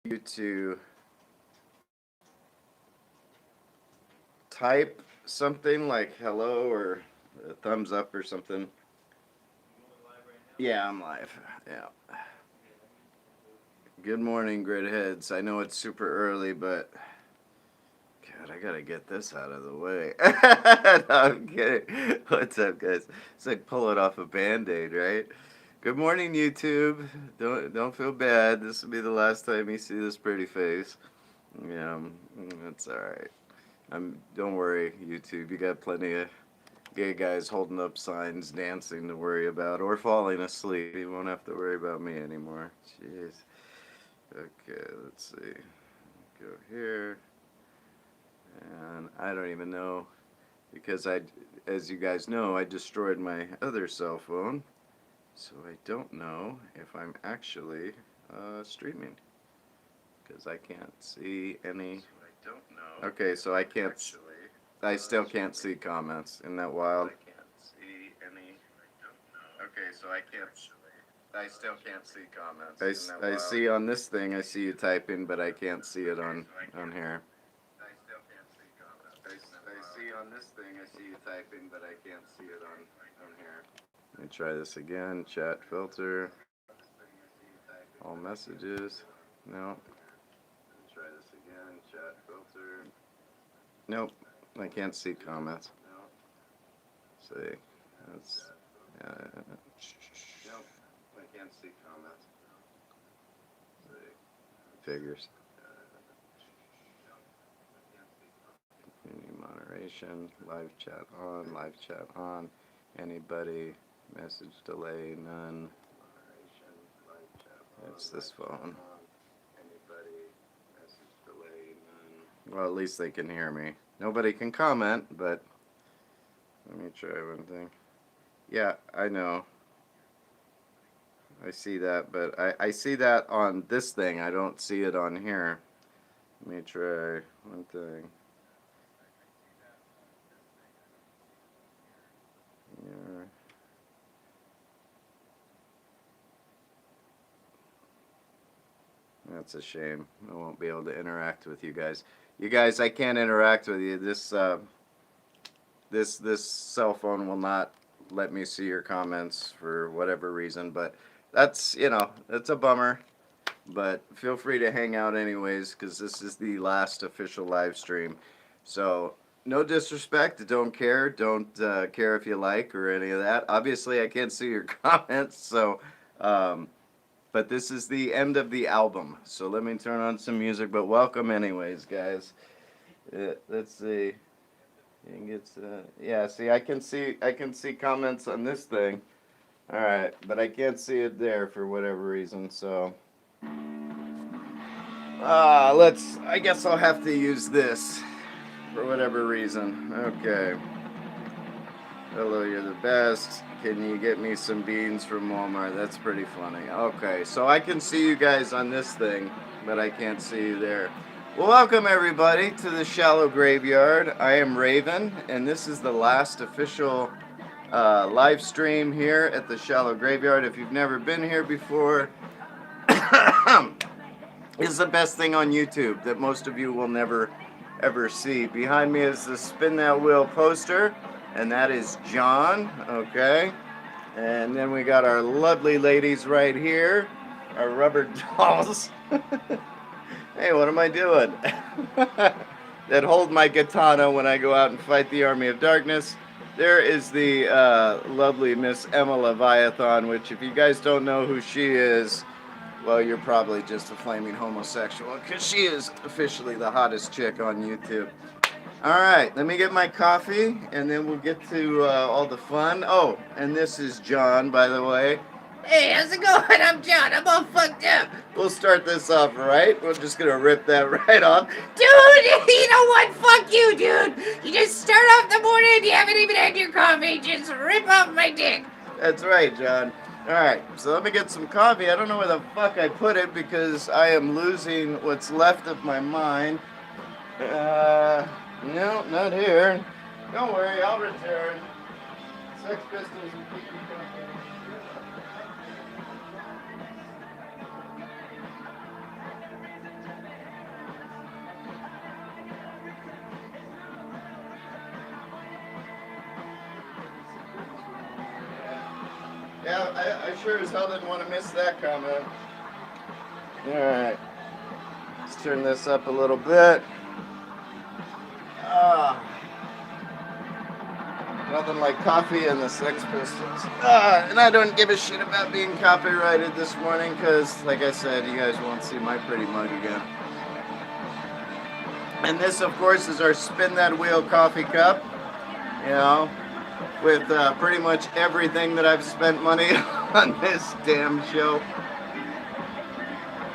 you to type something like hello or a thumbs up or something. Yeah, I'm live. Yeah. Good morning, gridheads. I know it's super early, but God, I gotta get this out of the way. No, I'm kidding. What's up, guys? It's like pulling off a band-aid, right? Good morning, YouTube. Don't feel bad. This will be the last time you see this pretty face. Yeah, that's all right. Don't worry, YouTube. You got plenty of gay guys holding up signs, dancing to worry about, or falling asleep. You won't have to worry about me anymore. Jeez. Okay, let's see. Go here. And I don't even know, because as you guys know, I destroyed my other cell phone. So I don't know if I'm actually streaming, because I can't see any. Okay, so I can't. I still can't see comments. Isn't that wild? Okay, so I can't. I still can't see comments. I see on this thing. I see you typing, but I can't see it on here. I still can't see comments. I see on this thing. I see you typing, but I can't see it on here. Let me try this again. Chat filter. All messages. No. Try this again. Chat filter. Nope. I can't see comments. See. That's. Nope. I can't see comments. See. Figures. Community moderation. Live chat on. Live chat on. Anybody. Message delay. None. It's this phone. Well, at least they can hear me. Nobody can comment, but let me try one thing. Yeah, I know. I see that, but I see that on this thing. I don't see it on here. Let me try one thing. Yeah. That's a shame. I won't be able to interact with you guys. You guys, I can't interact with you. This cell phone will not let me see your comments for whatever reason, but that's, that's a bummer. But feel free to hang out anyways, because this is the last official live stream. So no disrespect, don't care, don't care if you like or any of that. Obviously, I can't see your comments, so but this is the end of the album. So let me turn on some music, but welcome anyways, guys. Let's see. You can get yeah, see, I can see comments on this thing. All right, but I can't see it there for whatever reason, so I guess I'll have to use this for whatever reason. Okay. Hello, you're the best. Can you get me some beans from Walmart? That's pretty funny. Okay, so I can see you guys on this thing, but I can't see you there. Well, welcome everybody to the Shallow Graveyard. I am Raven, and this is the last official live stream here at the Shallow Graveyard. If you've never been here before, it's the best thing on YouTube that most of you will never ever see. Behind me is the Spin That Wheel poster, and that is John, okay? And then we got our lovely ladies right here, our rubber dolls. Hey, what am I doing? That hold my katana when I go out and fight the Army of Darkness. There is the lovely Miss Emma Leviathan, which if you guys don't know who she is, well, you're probably just a flaming homosexual, because she is officially the hottest chick on YouTube. Alright, let me get my coffee, and then we'll get to all the fun. Oh, and this is John, by the way. Hey, how's it going? I'm John. I'm all fucked up. We'll start this off, right? We're just gonna rip that right off. Dude, you know what? Fuck you, dude. You just start off the morning, you haven't even had your coffee. Just rip off my dick. That's right, John. Alright, so let me get some coffee. I don't know where the fuck I put it because I am losing what's left of my mind. No, not here. Don't worry, I'll return. Sex Pistols and keep you company. Yeah, I sure as hell didn't want to miss that comment. Alright. Let's turn this up a little bit. Nothing like coffee and the Sex Pistols. And I don't give a shit about being copyrighted this morning because, like I said, you guys won't see my pretty mug again. And this, of course, is our Spin That Wheel coffee cup. You know, with pretty much everything that I've spent money on this damn show.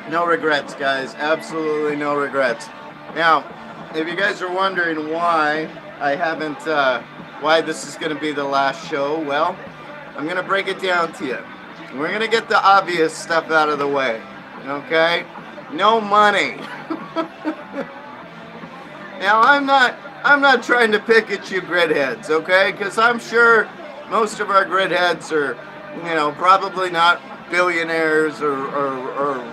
No regrets, guys. Absolutely no regrets. Now, if you guys are wondering why I haven't, why this is going to be the last show, well, I'm going to break it down to you. We're going to get the obvious stuff out of the way, okay? No money. Now, I'm not trying to pick at you grid heads, okay? Because I'm sure most of our grid heads are, you know, probably not billionaires or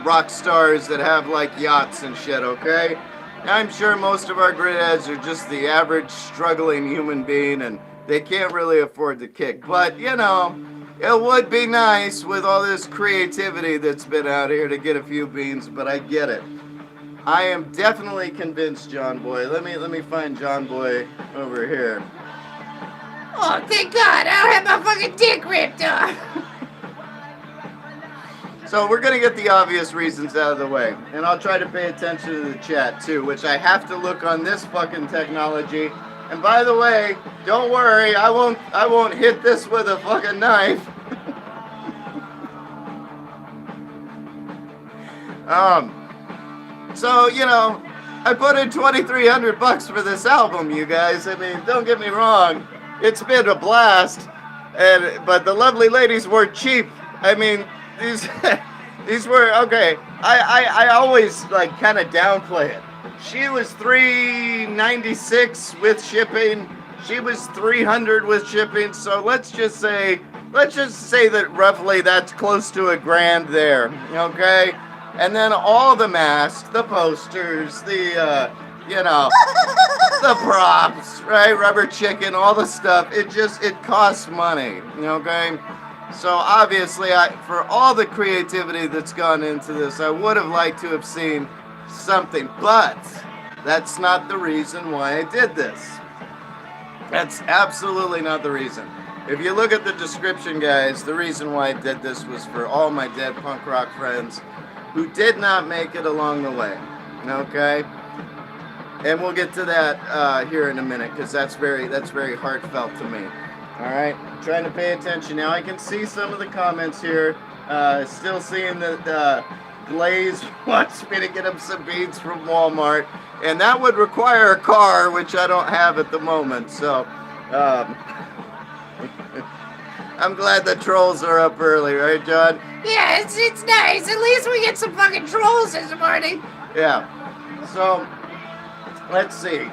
rock stars that have like yachts and shit, okay? I'm sure most of our grid heads are just the average struggling human being and they can't really afford to kick. But, you know, it would be nice with all this creativity that's been out here to get a few beans, but I get it. I am definitely convinced, John Boy. Let me find John Boy over here. Oh, thank God! I don't have my fucking dick ripped off. So we're gonna get the obvious reasons out of the way, and I'll try to pay attention to the chat too, which I have to look on this fucking technology. And by the way, don't worry, I won't hit this with a fucking knife. So, you know, I put in $2,300 for this album, you guys. I mean, don't get me wrong. It's been a blast. But the lovely ladies were cheap. I mean, these were, okay. I always, like, kind of downplay it. She was $396 with shipping. She was $300 with shipping. So let's just say that roughly that's close to $1,000 there, okay? And then all the masks, the posters, the, you know, the props, right? Rubber chicken, all the stuff. It costs money, okay? So obviously, for all the creativity that's gone into this, I would have liked to have seen something. But that's not the reason why I did this. That's absolutely not the reason. If you look at the description, guys, the reason why I did this was for all my dead punk rock friends who did not make it along the way, okay? And we'll get to that here in a minute, because that's very heartfelt to me. All right, trying to pay attention now. I can see some of the comments here. Still seeing that Blaze wants me to get him some beads from Walmart, and that would require a car, which I don't have at the moment. So I'm glad the trolls are up early, right, John? Yeah, it's nice. At least we get some fucking trolls this morning. Yeah. So, let's see.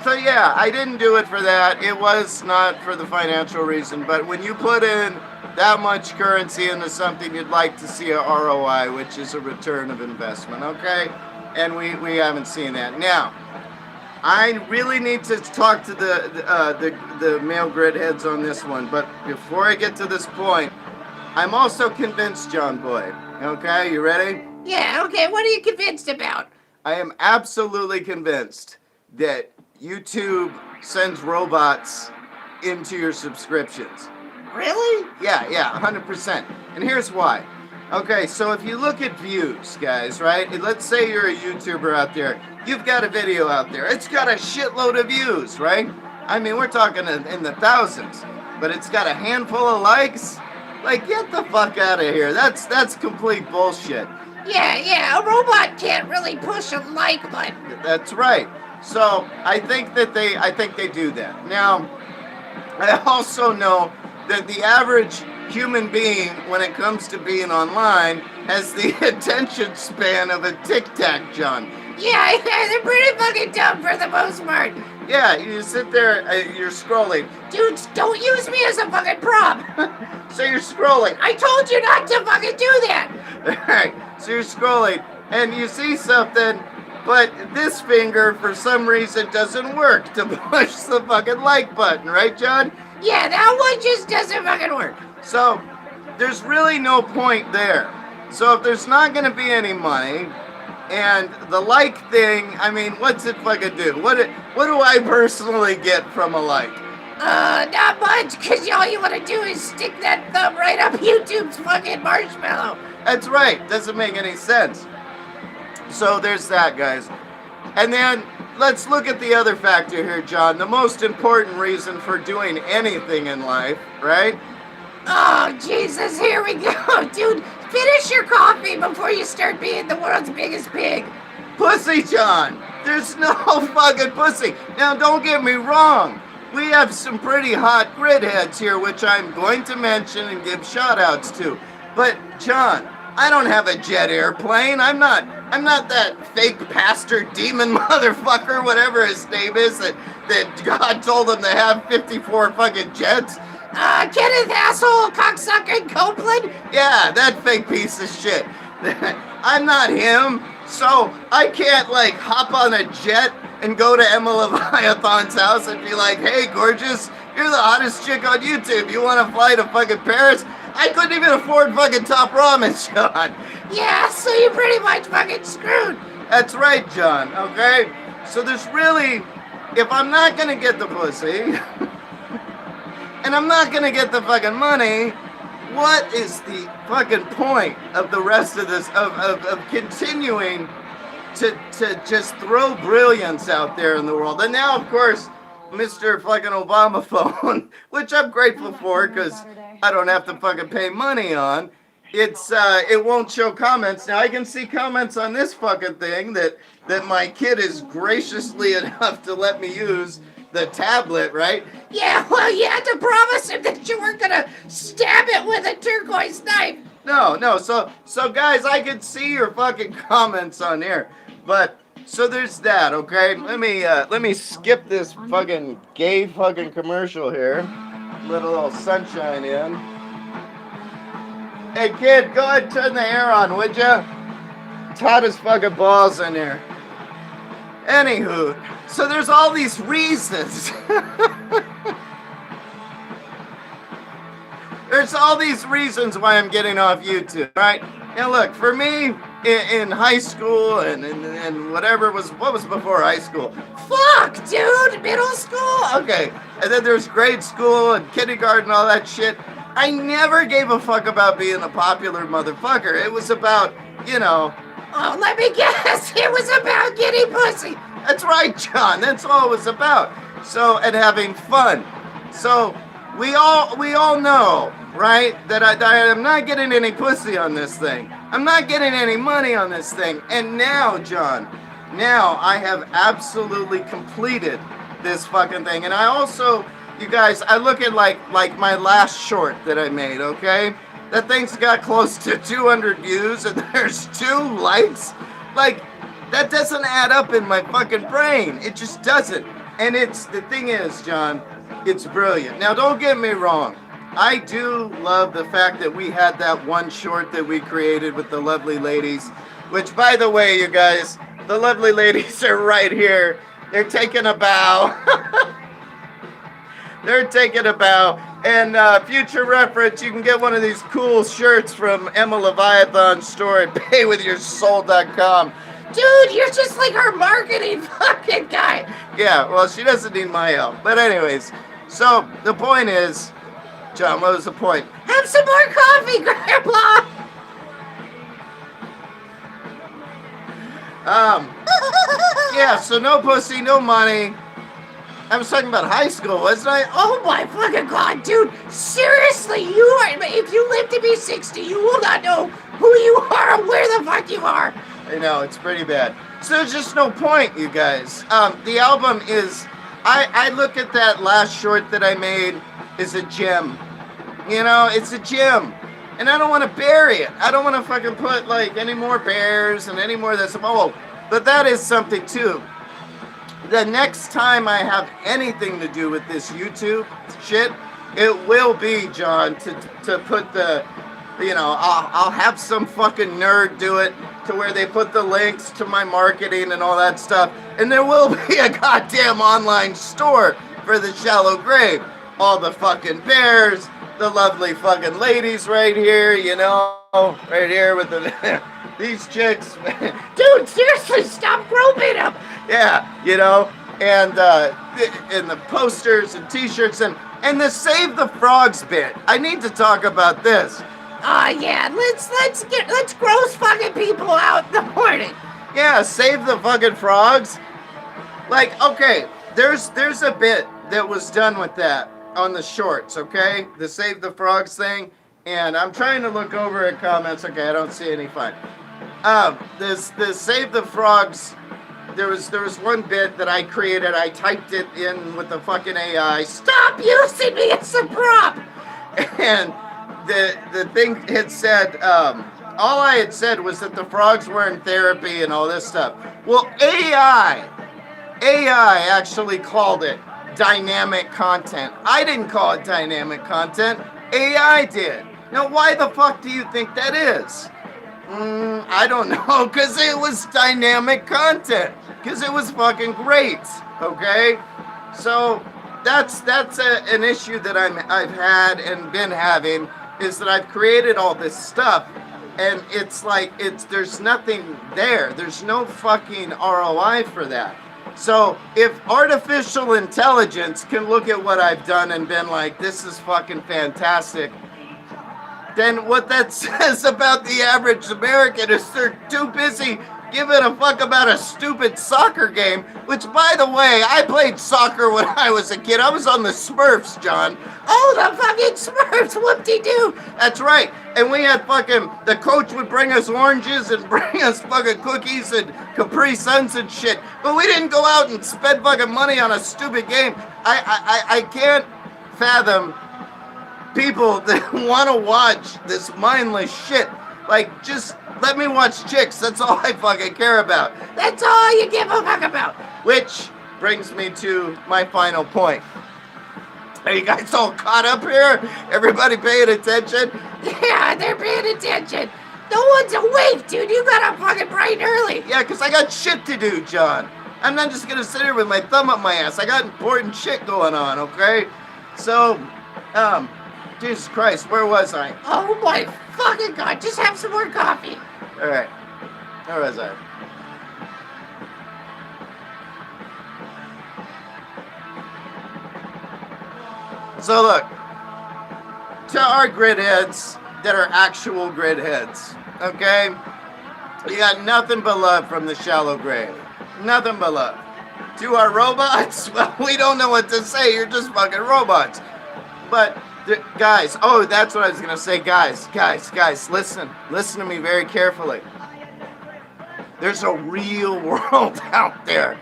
So yeah, I didn't do it for that. It was not for the financial reason, but when you put in that much currency into something, you'd like to see a ROI, which is a return of investment, okay? And we haven't seen that. Now, I really need to talk to the male grid heads on this one, but before I get to this point, I'm also convinced, John Boy. Okay, you ready? Yeah, okay, what are you convinced about? I am absolutely convinced that YouTube sends robots into your subscriptions. Really? Yeah, 100%. And here's why. Okay, so if you look at views, guys, right? Let's say you're a YouTuber out there. You've got a video out there. It's got a shitload of views, right? I mean, we're talking in the thousands. But it's got a handful of likes? Like, get the fuck out of here. That's complete bullshit. Yeah, a robot can't really push a like button. That's right. So I think they do that. Now, I also know that the average human being, when it comes to being online, has the attention span of a Tic Tac, John. Yeah, they're pretty fucking dumb for the most part. Yeah, you sit there, you're scrolling. Dudes, don't use me as a fucking prop. So you're scrolling. I told you not to fucking do that. Alright, so you're scrolling, and you see something, but this finger, for some reason, doesn't work to push the fucking like button, right, John? Yeah, that one just doesn't fucking work. So there's really no point there. So if there's not going to be any money, and the like thing, I mean, what's it fucking do? What do I personally get from a like? Not much, because all you want to do is stick that thumb right up YouTube's fucking marshmallow. That's right. Doesn't make any sense. So there's that, guys. And then let's look at the other factor here, John. The most important reason for doing anything in life, right? Oh, Jesus, here we go. Dude, finish your coffee before you start being the world's biggest pig. Pussy, John. There's no fucking pussy. Now, don't get me wrong. We have some pretty hot grid heads here, which I'm going to mention and give shout outs to. But, John, I don't have a jet airplane. I'm not that fake pastor demon motherfucker, whatever his name is, that God told him to have 54 fucking jets. Kenneth asshole cocksucker Copeland? Yeah, that fake piece of shit. I'm not him, so I can't like hop on a jet and go to Emma Leviathan's house and be like, hey, gorgeous, you're the hottest chick on YouTube. You want to fly to fucking Paris? I couldn't even afford fucking top ramen, John. Yeah, so you're pretty much fucking screwed. That's right, John, okay? So there's really, if I'm not gonna get the pussy, and I'm not gonna get the fucking money, what is the fucking point of the rest of this, of continuing to just throw brilliance out there in the world? And now, of course, Mr. fucking Obama phone, which I'm grateful for because I don't have to fucking pay money on. It won't show comments. Now I can see comments on this fucking thing that my kid is graciously enough to let me use the tablet, right? Yeah, well, you had to promise him that you weren't gonna stab it with a turquoise knife. No. So guys, I can see your fucking comments on here, but so there's that. Okay, let me skip this fucking gay fucking commercial here. Let a little sunshine in. Hey kid, go ahead and turn the air on, would ya? It's hot as fucking balls in here. Anywho, so there's all these reasons. There's all these reasons why I'm getting off YouTube, right? Now look, for me, in high school and whatever what was before high school? Fuck, dude, middle school? Okay, and then there's grade school and kindergarten, all that shit. I never gave a fuck about being a popular motherfucker. It was about, you know... Oh, let me guess, it was about getting pussy. That's right, John, that's all it was about. So, and having fun. So, we all know, right, that I am not getting any pussy on this thing. I'm not getting any money on this thing. And now, John, I have absolutely completed this fucking thing. And I also... You guys, I look at like my last short that I made, okay? That thing's got close to 200 views and there's 2 likes. Like, that doesn't add up in my fucking brain. It just doesn't. And the thing is, John, it's brilliant. Now, don't get me wrong. I do love the fact that we had that one short that we created with the lovely ladies, which, by the way, you guys, the lovely ladies are right here. They're taking a bow. They're taking a bow. And future reference, you can get one of these cool shirts from Emma Leviathan's store at paywithyoursoul.com. Dude, you're just like our marketing fucking guy. Yeah, well, she doesn't need my help. But anyways, so the point is, John, what was the point? Have some more coffee, Grandpa. Yeah, so no pussy, no money. I was talking about high school, wasn't I? Oh my fucking god, dude! Seriously, if you live to be 60, you will not know who you are or where the fuck you are. I know, it's pretty bad. So there's just no point, you guys. The album is, I look at that last short that I made as a gem. You know, it's a gem. And I don't want to bury it. I don't want to fucking put like any more bears and any more of this. Oh, but that is something too. The next time I have anything to do with this YouTube shit, it will be, John, to put the, you know, I'll have some fucking nerd do it to where they put the links to my marketing and all that stuff. And there will be a goddamn online store for the Shallow Grave. All the fucking bears, the lovely fucking ladies right here, you know, right here with the these chicks. Dude, seriously, stop groping him. Yeah, you know, and the posters and T-shirts and the Save the Frogs bit. I need to talk about this. Yeah, let's gross fucking people out in the morning. Yeah, Save the fucking frogs. Like, okay, there's a bit that was done with that on the shorts, okay? The Save the Frogs thing, and I'm trying to look over at comments. Okay, I don't see any fine. This Save the Frogs. There was one bit that I created. I typed it in with the fucking AI. Stop using me as a prop. And the thing had said, all I had said was that the frogs were in therapy and all this stuff. Well, AI actually called it dynamic content. I didn't call it dynamic content. AI did. Now, why the fuck do you think that is? I don't know, because it was dynamic content. Because it was fucking great, okay? So, that's an issue that I've had and been having, is that I've created all this stuff, and it's like, there's nothing there. There's no fucking ROI for that. So, if artificial intelligence can look at what I've done and been like, this is fucking fantastic, then what that says about the average American is they're too busy giving a fuck about a stupid soccer game, which, by the way, I played soccer when I was a kid. I was on the Smurfs, John. Oh, the fucking Smurfs, whoop-de-doo. That's right. And we had fucking, the coach would bring us oranges and bring us fucking cookies and Capri Suns and shit. But we didn't go out and spend fucking money on a stupid game. I can't fathom people that want to watch this mindless shit. Like, just let me watch chicks. That's all I fucking care about. That's all you give a fuck about. Which brings me to my final point. Are you guys all caught up here? Everybody paying attention? Yeah, they're paying attention. No one's awake, dude. You got up fucking bright and early. Yeah, because I got shit to do, John. I'm not just going to sit here with my thumb up my ass. I got important shit going on, okay? So, Jesus Christ, where was I? Oh my fucking God, just have some more coffee. Alright, where was I? So look, to our grid heads that are actual grid heads, okay? You got nothing but love from the shallow grave. Nothing but love. To our robots, well, we don't know what to say. You're just fucking robots. But guys, oh, that's what I was gonna say. Guys, listen to me very carefully. There's a real world out there.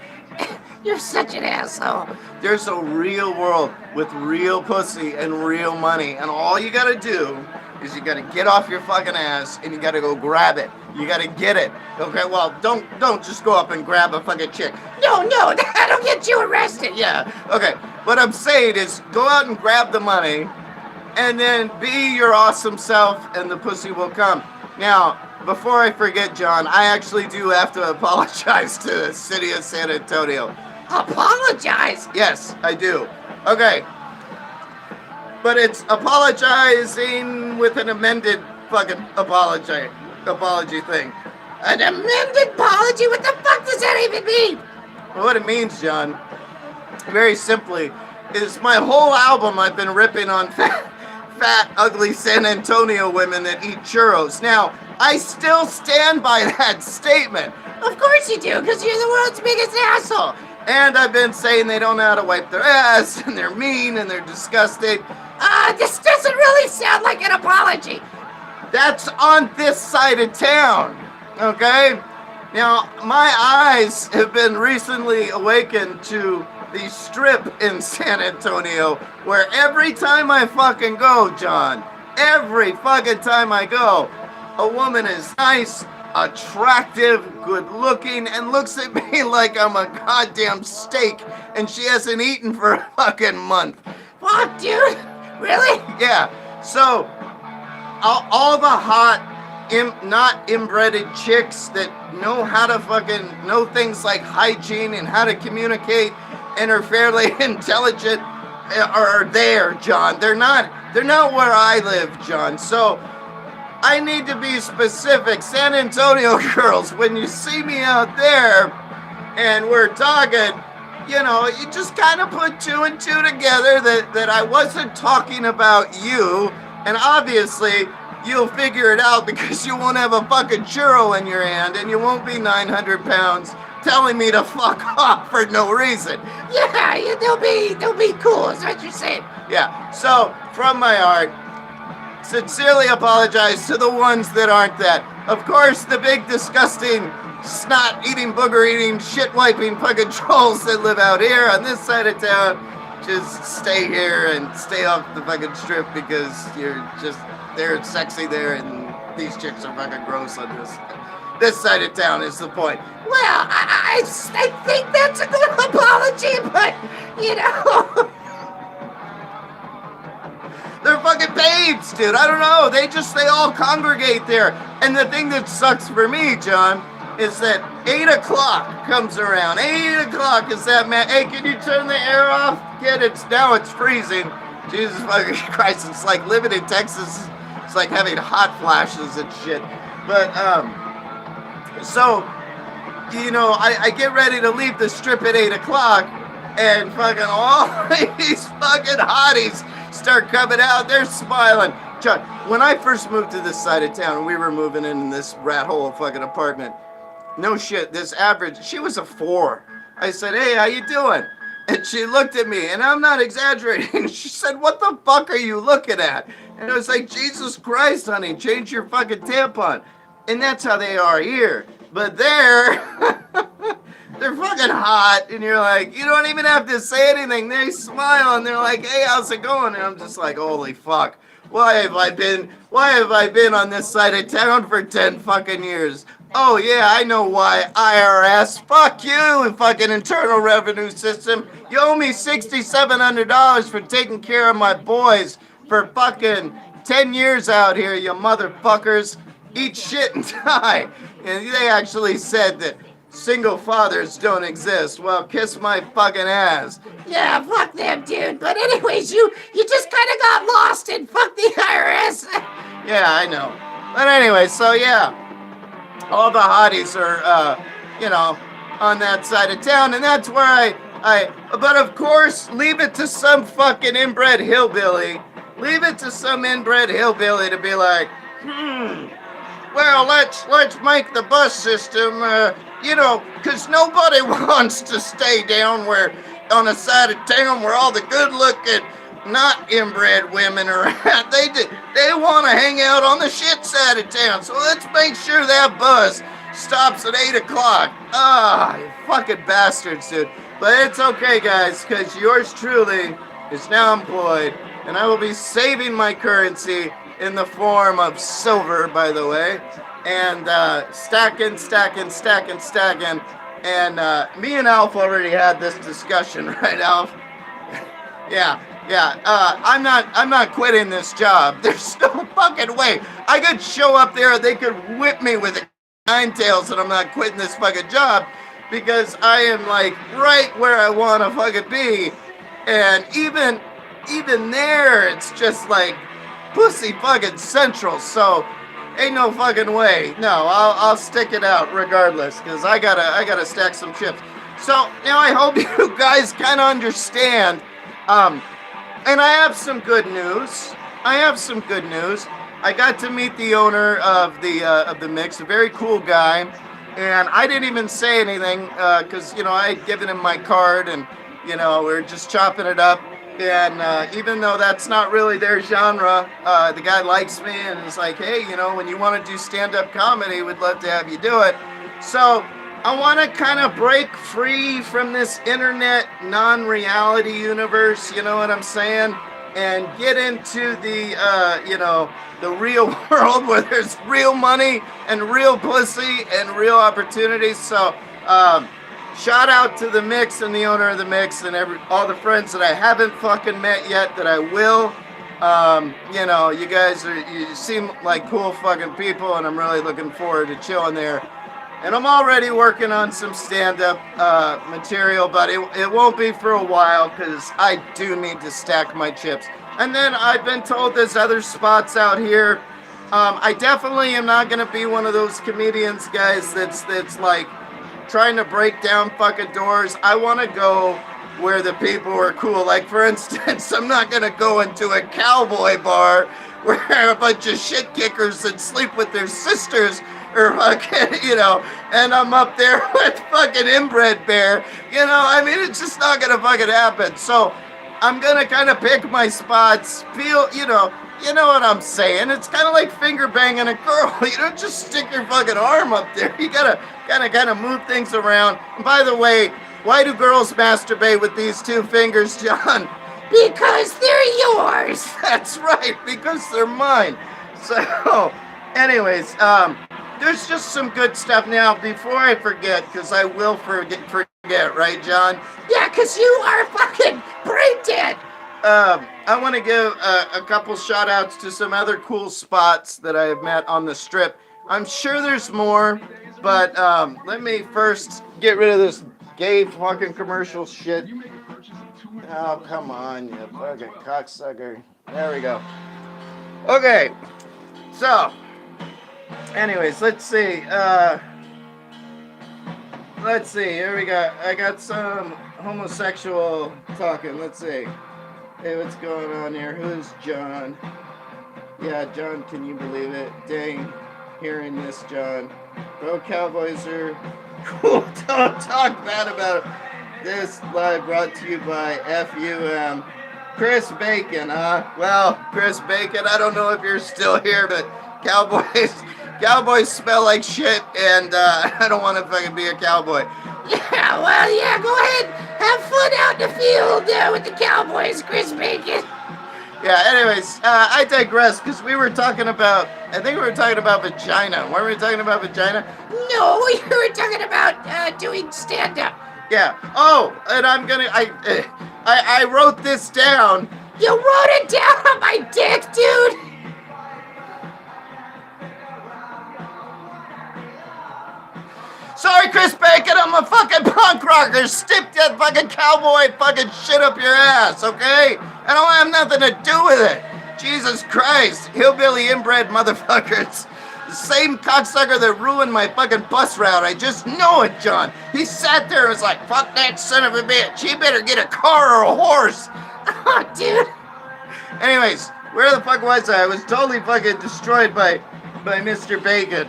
You're such an asshole. There's a real world with real pussy and real money, and all you gotta do is you gotta get off your fucking ass and you gotta go grab it. You gotta get it. Okay, well, don't just go up and grab a fucking chick. No, that'll get you arrested. Yeah, okay. What I'm saying is go out and grab the money and then be your awesome self and the pussy will come. Now, before I forget, John, I actually do have to apologize to the city of San Antonio. Apologize? Yes, I do. Okay. But it's apologizing with an amended fucking apology thing. An amended apology? What the fuck does that even mean? Well, what it means, John, very simply, is my whole album I've been ripping on fat, ugly San Antonio women that eat churros. Now, I still stand by that statement. Of course you do, because you're the world's biggest asshole. And I've been saying they don't know how to wipe their ass, and they're mean, and they're disgusting. This doesn't really sound like an apology. That's on this side of town, okay? Now, my eyes have been recently awakened to the strip in San Antonio, where every time I fucking go, John, every fucking time I go, a woman is nice, attractive, good looking, and looks at me like I'm a goddamn steak, and she hasn't eaten for a fucking month. Fuck, dude? Really? Yeah, so all the hot, not inbred chicks that know how to fucking know things like hygiene and how to communicate and are fairly intelligent are there, John. They're not They're not where I live, John. So I need to be specific. San Antonio girls, when you see me out there and we're talking, you know, you just kind of put two and two together that I wasn't talking about you. And obviously, you'll figure it out because you won't have a fucking churro in your hand and you won't be 900 pounds telling me to fuck off for no reason. Yeah, they'll be cool, is what you're saying. Yeah, so from my heart, sincerely apologize to the ones that aren't that. Of course, the big disgusting snot eating, booger eating, shit wiping fucking trolls that live out here on this side of town, just stay here and stay off the fucking strip because they're sexy there and these chicks are fucking gross on this side of town is the point. Well, I think that's a good apology, but, you know. They're fucking babes, dude. I don't know. They all congregate there. And the thing that sucks for me, John, is that 8 o'clock comes around. 8 o'clock is that, man. Hey, can you turn the air off? Kid, now it's freezing. Jesus fucking Christ, it's like living in Texas. It's like having hot flashes and shit. But, so, you know, I get ready to leave the strip at 8 o'clock, and fucking all these fucking hotties start coming out. They're smiling. John, when I first moved to this side of town, we were moving in this rat hole fucking apartment. No shit, this average, she was a 4. I said, hey, how you doing? And she looked at me, and I'm not exaggerating. She said, what the fuck are you looking at? And I was like, Jesus Christ, honey, change your fucking tampon. And that's how they are here. But they're fucking hot, and you're like, you don't even have to say anything. They smile, and they're like, hey, how's it going? And I'm just like, holy fuck. Why have I been on this side of town for 10 fucking years? Oh yeah, I know why. IRS, fuck you, fucking Internal Revenue System. You owe me $6,700 for taking care of my boys for fucking 10 years out here, you motherfuckers. Eat shit and die. And they actually said that single fathers don't exist. Well, kiss my fucking ass. Yeah, fuck them, dude. But anyways, you just kind of got lost and fuck the IRS. Yeah, I know. But anyway, so yeah. All the hotties are, you know, on that side of town. And that's where but of course, leave it to some fucking inbred hillbilly. Leave it to some inbred hillbilly to be like, well, let's make the bus system, you know, because nobody wants to stay down where, on a side of town where all the good-looking, not inbred women are at. They want to hang out on the shit side of town. So let's make sure that bus stops at 8 o'clock. Ah, you fucking bastards, dude. But it's okay, guys, because yours truly is now employed, and I will be saving my currency in the form of silver, by the way, and stacking. And me and Alf already had this discussion, right, Alf? Yeah. I'm not quitting this job. There's no fucking way. I could show up there and they could whip me with a 9 tails, and I'm not quitting this fucking job because I am like right where I want to fucking be. And even there, it's just like pussy fucking central. So ain't no fucking way. No, I'll stick it out regardless because I gotta stack some chips. So now I hope you guys kind of understand. And I have some good news. I got to meet the owner of the mix, a very cool guy, and I didn't even say anything because you know I had given him my card, and you know we were just chopping it up. And even though that's not really their genre, the guy likes me and is like, hey, you know, when you want to do stand-up comedy, we'd love to have you do it. So I want to kind of break free from this internet non-reality universe, you know what I'm saying? And get into the, you know, the real world where there's real money and real pussy and real opportunities. So, shout out to the mix and the owner of the mix and all the friends that I haven't fucking met yet that I will. You know, you seem like cool fucking people, and I'm really looking forward to chilling there. And I'm already working on some stand-up material, but it won't be for a while because I do need to stack my chips. And then I've been told there's other spots out here. I definitely am not gonna be one of those comedians, guys, that's like trying to break down fucking doors. I want to go where the people are cool. Like, for instance, I'm not gonna go into a cowboy bar where a bunch of shit kickers that sleep with their sisters or fucking, you know, and I'm up there with fucking inbred bear. You know, I mean, it's just not gonna fucking happen. So I'm gonna kind of pick my spots, feel, you know what I'm saying. It's kind of like finger banging a girl. You don't just stick your fucking arm up there. You gotta kind of move things around. And by the way, why do girls masturbate with these two fingers, John? Because they're yours. That's right, because they're mine. So, anyways, there's just some good stuff now. Before I forget, because I will forget, right, John? Yeah, because you are fucking brain dead. I want to give a couple shout outs to some other cool spots that I have met on the strip. I'm sure there's more, but let me first get rid of this gay fucking commercial shit. Oh, come on, you fucking cocksucker. There we go. Okay, so, anyways, let's see. Here we go. I got some homosexual talking. Let's see. Hey, what's going on here? Who's John? Yeah, John, can you believe it? Dang, hearing this, John. Bro, Cowboys are cool. Don't talk bad about it. This live brought to you by FUM. Chris Bacon, huh? Well, Chris Bacon, I don't know if you're still here, but Cowboys smell like shit, and I don't want to fucking be a cowboy. Yeah, well, yeah, go ahead. Have fun out in the field with the Cowboys, Chris Bacon. Yeah, anyways, I digress, because I think we were talking about vagina. Weren't we talking about vagina? No, we were talking about doing stand-up. Yeah. Oh, and I wrote this down. You wrote it down on my dick, dude. Sorry, Chris Bacon, I'm a fucking punk rocker. Stick that fucking cowboy fucking shit up your ass, okay? I don't have nothing to do with it. Jesus Christ, hillbilly inbred motherfuckers. The same cocksucker that ruined my fucking bus route. I just know it, John. He sat there and was like, fuck that son of a bitch. He better get a car or a horse. Oh, dude. Anyways, where the fuck was I? I was totally fucking destroyed by Mr. Bacon.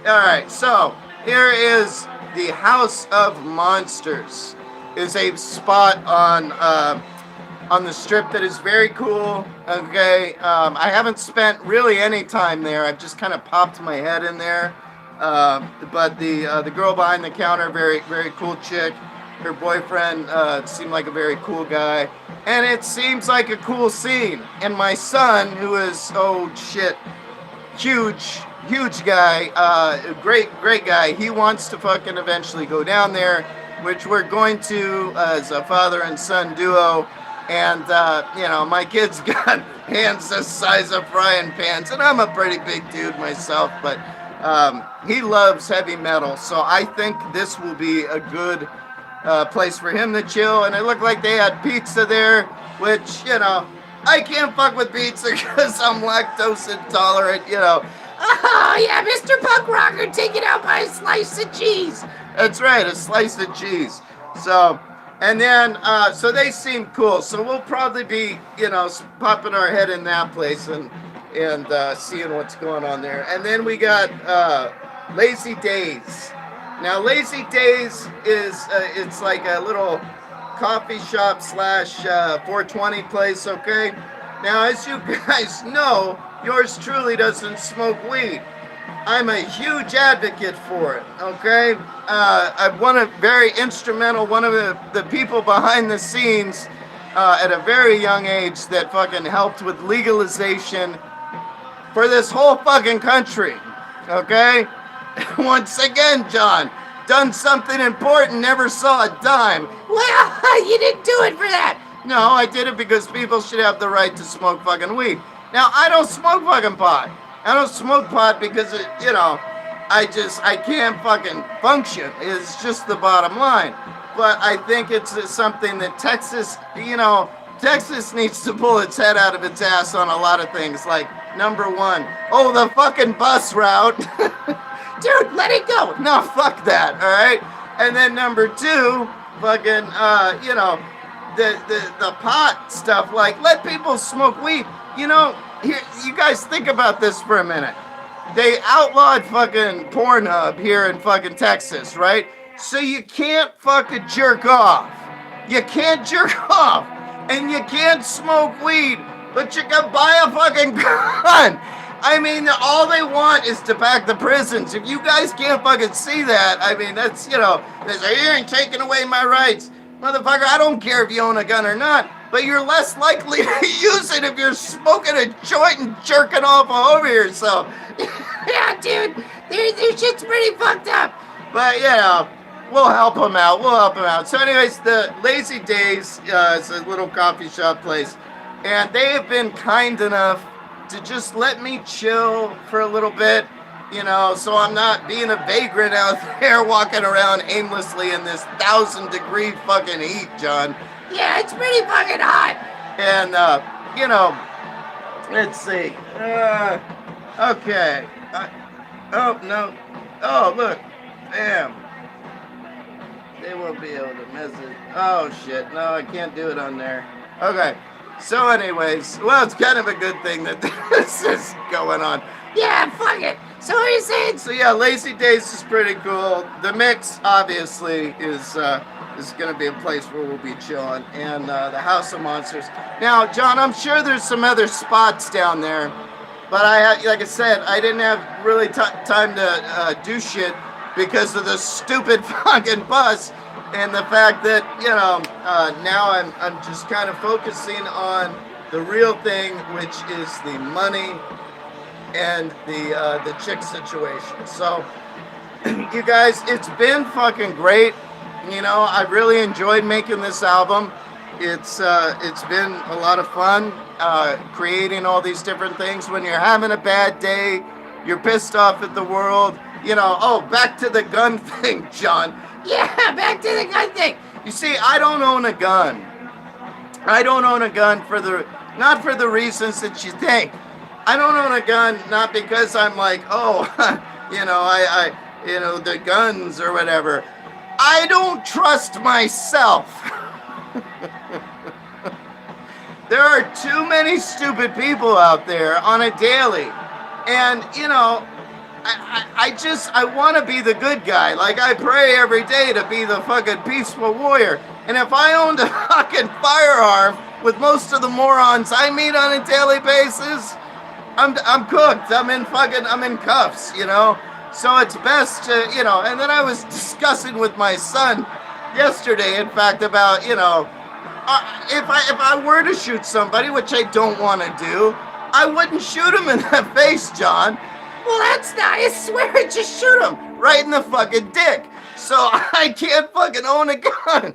Alright, so here is the House of Monsters. Is a spot on the strip that is very cool. Okay, I haven't spent really any time there. I've just kind of popped my head in there. But the girl behind the counter, very very cool chick. Her boyfriend seemed like a very cool guy, and it seems like a cool scene. And my son, who is huge guy, great guy. He wants to fucking eventually go down there, which we're going to as a father and son duo. And my kid's got hands the size of frying pans, and I'm a pretty big dude myself, but he loves heavy metal, so I think this will be a good place for him to chill. And it looked like they had pizza there, which I can't fuck with pizza because I'm lactose intolerant. Oh, yeah, Mr. Punk Rocker taking out by a slice of cheese. That's right, a slice of cheese. So, and then, so they seem cool. So we'll probably be, popping our head in that place and seeing what's going on there. And then we got Lazy Days. Now, Lazy Days is, it's like a little coffee shop / 420 place, okay? Now, as you guys know, yours truly doesn't smoke weed. I'm a huge advocate for it, okay? I'm one of the people behind the scenes at a very young age that fucking helped with legalization for this whole fucking country, okay? Once again, John, done something important, never saw a dime. Well, you didn't do it for that. No, I did it because people should have the right to smoke fucking weed. Now, I don't smoke fucking pot. I don't smoke pot because, I can't fucking function. It's just the bottom line. But I think it's something that Texas, Texas needs to pull its head out of its ass on a lot of things. Like, number one, oh, the fucking bus route. Dude, let it go. No, fuck that, all right? And then number two, fucking, you know, the pot stuff. Like, let people smoke weed. You know, here, you guys think about this for a minute. They outlawed fucking Pornhub here in fucking Texas, right? So you can't fucking jerk off. You can't jerk off. And you can't smoke weed. But you can buy a fucking gun. I mean, all they want is to pack the prisons. If you guys can't fucking see that, I mean, that's, you know, they say, you ain't taking away my rights. Motherfucker, I don't care if you own a gun or not, but you're less likely to use it if you're smoking a joint and jerking off all over yourself. Yeah, dude, their shit's pretty fucked up. But, you know, we'll help them out. We'll help them out. So anyways, the Lazy Days is a little coffee shop place, and they have been kind enough to just let me chill for a little bit, you know, so I'm not being a vagrant out there walking around aimlessly in this 1,000-degree fucking heat, John. Yeah, it's pretty fucking hot. And, you know, let's see. Okay. Oh, no. Oh, look. Damn. They won't be able to mess it. Oh, shit. No, I can't do it on there. Okay. So anyways, well, it's kind of a good thing that this is going on. Yeah, fuck it. So what are you saying? So yeah, Lazy Days is pretty cool. The Mix, obviously, is going to be a place where we'll be chilling. And the House of Monsters. Now, John, I'm sure there's some other spots down there. But like I said, I didn't have really time to do shit because of the stupid fucking bus. And the fact that, you know, now I'm just kind of focusing on the real thing, which is the money and the chick situation. So, you guys, it's been fucking great. You know, I really enjoyed making this album. It's been a lot of fun creating all these different things. When you're having a bad day, you're pissed off at the world. You know, oh, back to the gun thing, John. Yeah, back to the gun thing. You see, I don't own a gun. I don't own a gun not for the reasons that you think. I don't own a gun not because I'm like, oh, you know, you know, the guns or whatever. I don't trust myself. There are too many stupid people out there on a daily. And, you know, I want to be the good guy. Like, I pray every day to be the fucking peaceful warrior. And if I owned a fucking firearm with most of the morons I meet on a daily basis, I'm cooked. I'm in cuffs, you know? So it's best to, you know, and then I was discussing with my son yesterday, in fact, about, you know, if I were to shoot somebody, which I don't want to do, I wouldn't shoot him in the face, John. Well, that's not, I swear, Just shoot him right in the fucking dick. So I can't fucking own a gun.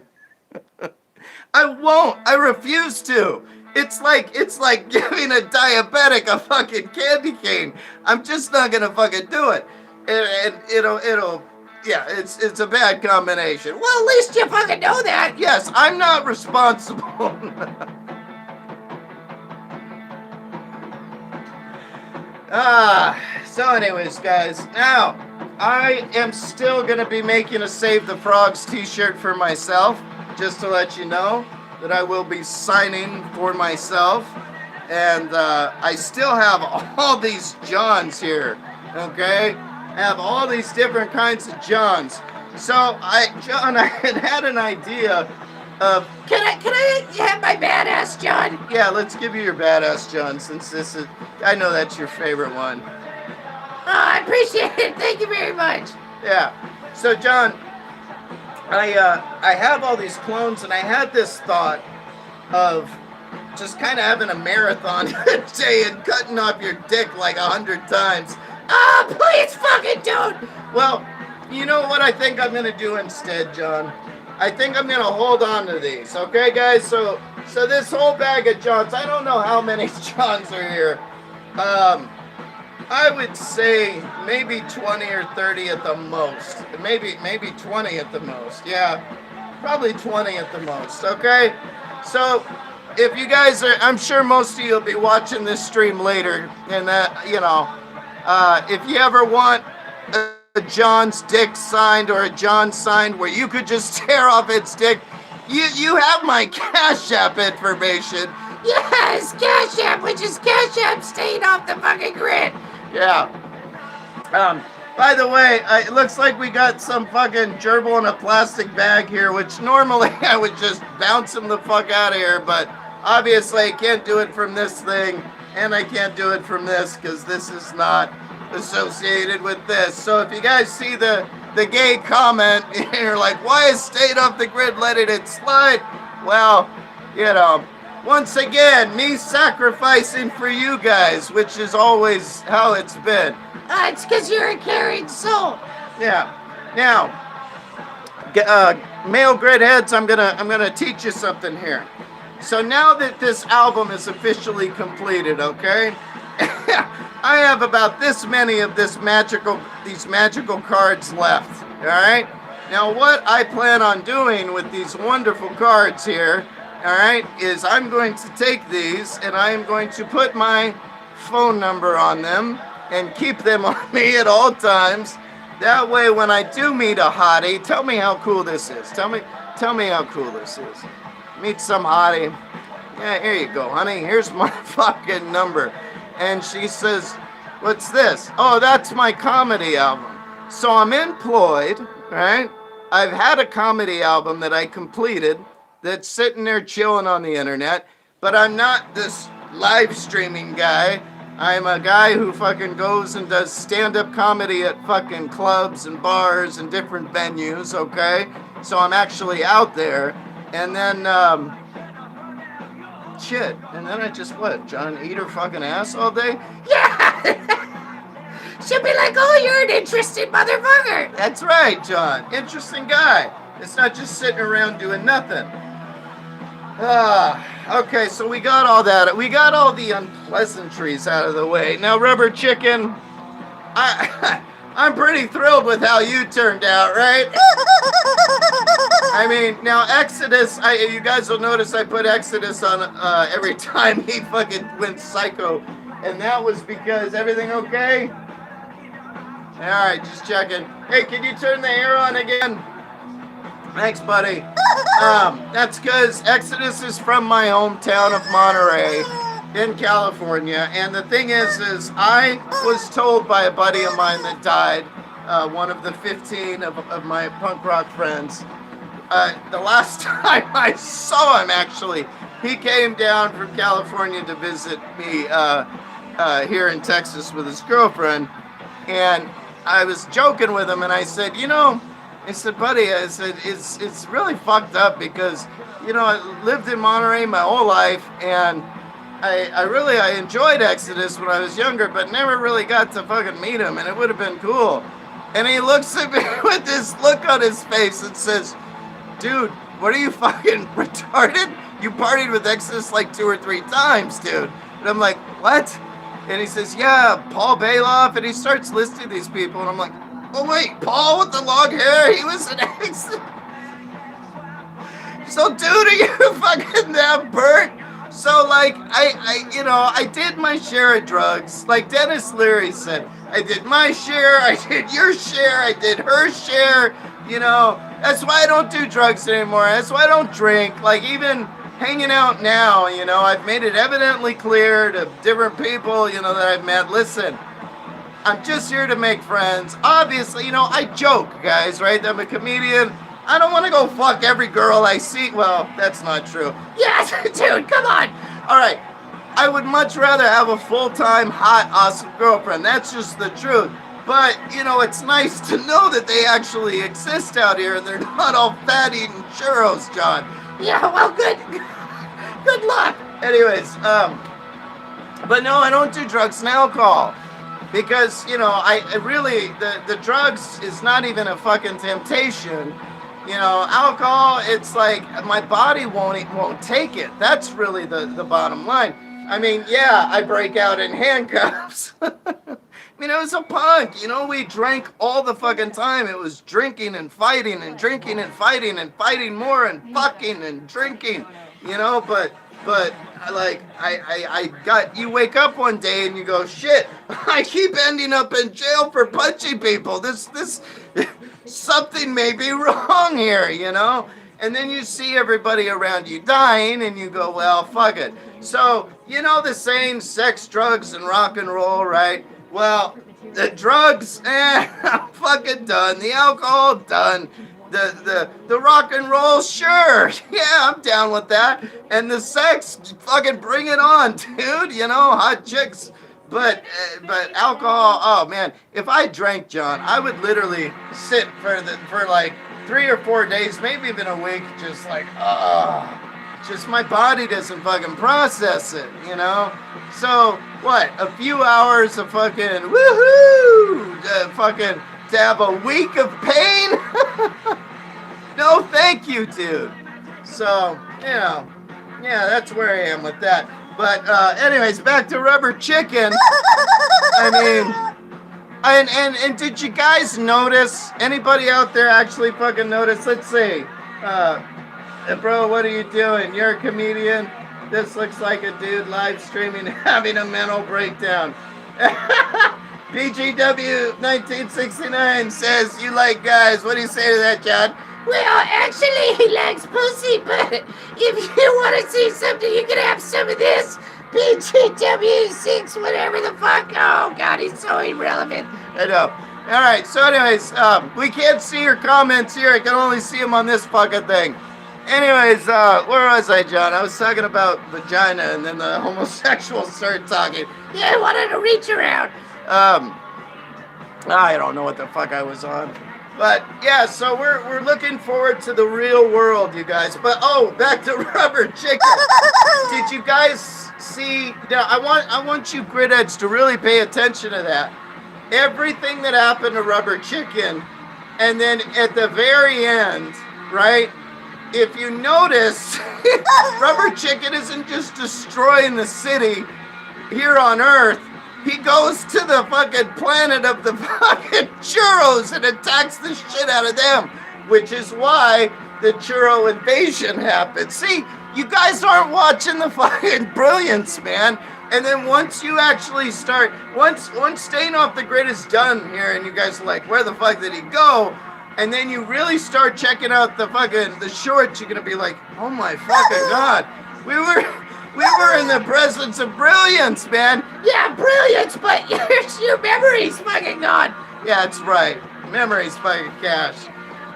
I won't. I refuse to. It's like giving a diabetic a fucking candy cane. I'm just not gonna fucking do it. And it'll yeah, it's a bad combination. Well, at least you fucking know that. Yes, I'm not responsible. So anyways, guys, now I am still gonna be making a Save the Frogs t-shirt for myself, just to let you know that I will be signing for myself. And I still have all these Johns here, okay? I have all these different kinds of Johns. So John, I had an idea of... Can I have my badass John? Yeah, let's give you your badass John, since this is... I know that's your favorite one. Oh, I appreciate it. Thank you very much. Yeah. So, John, I have all these clones, and I had this thought of just kind of having a marathon day and cutting off your dick like 100 times. Oh, please fucking don't. Well, you know what I think I'm going to do instead, John? I think I'm going to hold on to these, okay, guys? So this whole bag of Johns, I don't know how many Johns are here. I would say maybe 20 or 30 at the most. Maybe 20 at the most. Yeah, probably 20 at the most, okay? So if you guys are, I'm sure most of you will be watching this stream later, and that, you know, if you ever want a John's dick signed or a John signed where you could just tear off its dick, you have my Cash App information. Yes, Cashapp, which is Cashapp staying off the fucking grid. Yeah. By the way, it looks like we got some fucking gerbil in a plastic bag here, which normally I would just bounce him the fuck out of here, but obviously I can't do it from this thing, and I can't do it from this, because this is not associated with this. So if you guys see the gay comment, and you're like, why is Staying Off the Grid letting it slide? Well, you know, once again, me sacrificing for you guys, which is always how it's been. It's because you're a caring soul. Yeah. Now, male grid heads, I'm gonna teach you something here. So now that this album is officially completed, okay, I have about this many of these magical cards left. All right. Now, what I plan on doing with these wonderful cards here, all right, is I'm going to take these and I am going to put my phone number on them and keep them on me at all times. That way, when I do meet a hottie, tell me how cool this is. Tell me how cool this is. Meet some hottie. Yeah, here you go, honey. Here's my fucking number. And she says, what's this? Oh, that's my comedy album. So I'm employed, right? I've had a comedy album that I completed that's sitting there chilling on the internet, but I'm not this live streaming guy. I'm a guy who fucking goes and does stand-up comedy at fucking clubs and bars and different venues, okay? So I'm actually out there. And then, shit. And then I just, what, John, eat her fucking ass all day? Yeah! She'll be like, oh, you're an interesting motherfucker. That's right, John. Interesting guy. It's not just sitting around doing nothing. Okay, so we got all that. We got all the unpleasantries out of the way. Now, Rubber Chicken, I'm pretty thrilled with how you turned out, right? I mean, now Exodus, you guys will notice I put Exodus on every time he fucking went psycho. And that was because, everything okay? Alright, just checking. Hey, can you turn the air on again? Thanks, buddy. That's because Exodus is from my hometown of Monterey in California. And the thing is I was told by a buddy of mine that died, one of the 15 of my punk rock friends, the last time I saw him, actually, he came down from California to visit me here in Texas with his girlfriend. And I was joking with him, and I said, you know, I said, buddy, I said, it's really fucked up because, you know, I lived in Monterey my whole life, and I enjoyed Exodus when I was younger, but never really got to fucking meet him, and it would have been cool. And he looks at me with this look on his face and says, dude, what are you, fucking retarded? You partied with Exodus like 2 or 3 times, dude. And I'm like, what? And he says, yeah, Paul Bailoff, and he starts listing these people, and I'm like, oh wait, Paul with the long hair, he was an Exodus. So dude, are you fucking that burnt? So like, I did my share of drugs. Like Dennis Leary said, I did my share, I did your share, I did her share, you know. That's why I don't do drugs anymore. That's why I don't drink. Like even hanging out now, you know, I've made it evidently clear to different people, you know, that I've met, listen, I'm just here to make friends. Obviously, you know, I joke, guys, right? I'm a comedian. I don't want to go fuck every girl I see. Well, that's not true. Yes, dude, come on. All right. I would much rather have a full-time, hot, awesome girlfriend. That's just the truth. But, you know, it's nice to know that they actually exist out here and they're not all fat eating churros, John. Yeah, well, good luck. Anyways, but no, I don't do drugs and alcohol. Because, you know, I really, the drugs is not even a fucking temptation. You know, alcohol, it's like my body won't take it. That's really the bottom line. I mean, yeah, I break out in handcuffs. I mean, I was a punk. You know, we drank all the fucking time. It was drinking and fighting and drinking and fighting more and fucking and drinking. You know, but But I got, you wake up one day and you go, shit, I keep ending up in jail for punching people. This something may be wrong here, you know? And then you see everybody around you dying and you go, well, fuck it. So, you know the saying, sex, drugs, and rock and roll, right? Well, the drugs, I'm fucking done. The alcohol, done. The rock and roll, sure. Yeah, I'm down with that. And the sex, fucking bring it on, dude. You know, hot chicks. But alcohol, oh man, if I drank, John, I would literally sit for like 3 or 4 days, maybe even a week, just like, just my body doesn't fucking process it, you know? So, what, a few hours of fucking woohoo, fucking to have a week of pain? No, thank you, dude. So, you know, yeah, that's where I am with that. But, anyways, back to Rubber Chicken. I mean, and did you guys notice? Anybody out there actually fucking notice? Let's see. Bro, what are you doing? You're a comedian. This looks like a dude live streaming having a mental breakdown. BGW 1969 says you like guys. What do you say to that, John? Well, actually, he likes pussy, but if you want to see something, you can have some of this. BGW6, whatever the fuck. Oh, God, he's so irrelevant. I know. All right, so anyways, we can't see your comments here. I can only see them on this fucking thing. Anyways, where was I, John? I was talking about vagina, and then the homosexuals started talking. Yeah, I wanted to reach around. I don't know what the fuck I was on. But, yeah, so we're looking forward to the real world, you guys. But, oh, back to Rubber Chicken. Did you guys see? Now, I want you gridheads to really pay attention to that. Everything that happened to Rubber Chicken, and then at the very end, right? If you notice, Rubber Chicken isn't just destroying the city here on Earth. He goes to the fucking planet of the fucking churros and attacks the shit out of them, which is why the churro invasion happened. See, you guys aren't watching the fucking brilliance, man. And then once you actually start, once Staying Off the Grid is done here, and you guys are like, where the fuck did he go? And then you really start checking out the shorts, you're gonna be like, oh my fucking god, we were in the presence of brilliance, man. Yeah, brilliance, but your memory's fucking gone. Yeah, that's right. Memory's fucking cash.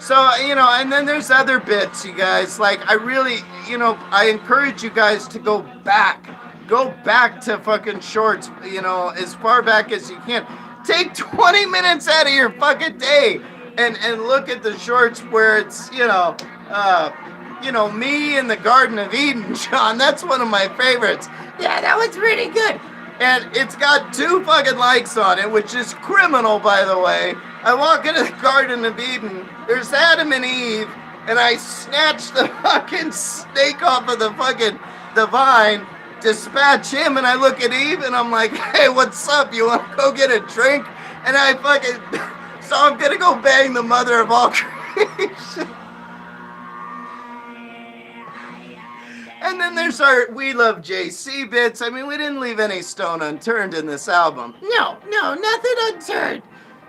So, you know, and then there's other bits, you guys. Like, I really, you know, I encourage you guys to go back. Go back to fucking shorts, you know, as far back as you can. Take 20 minutes out of your fucking day and look at the shorts where it's, you know, me in the Garden of Eden, John. That's one of my favorites. Yeah, that was really good. And it's got 2 fucking likes on it, which is criminal, by the way. I walk into the Garden of Eden, there's Adam and Eve, and I snatch the fucking snake off of the vine, dispatch him, and I look at Eve, and I'm like, hey, what's up? You want to go get a drink? And I fucking... So I'm gonna go bang the mother of all creation. And then there's our We Love JC bits. I mean, we didn't leave any stone unturned in this album. No, nothing unturned.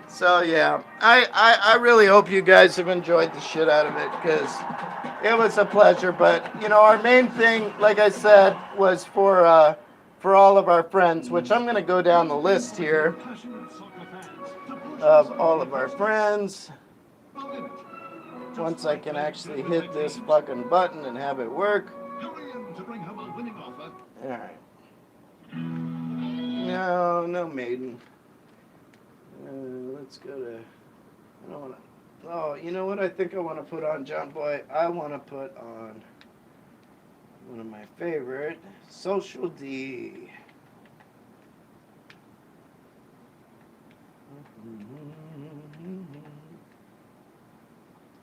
So yeah, I really hope you guys have enjoyed the shit out of it, because it was a pleasure. But you know, our main thing, like I said, was for all of our friends, which I'm gonna go down the list here of all of our friends. Once I can actually hit this fucking button and have it work. Alright. No Maiden. Let's go to... I don't want to... Oh, you know what I think I want to put on, John Boy? I want to put on one of my favorite, Social D.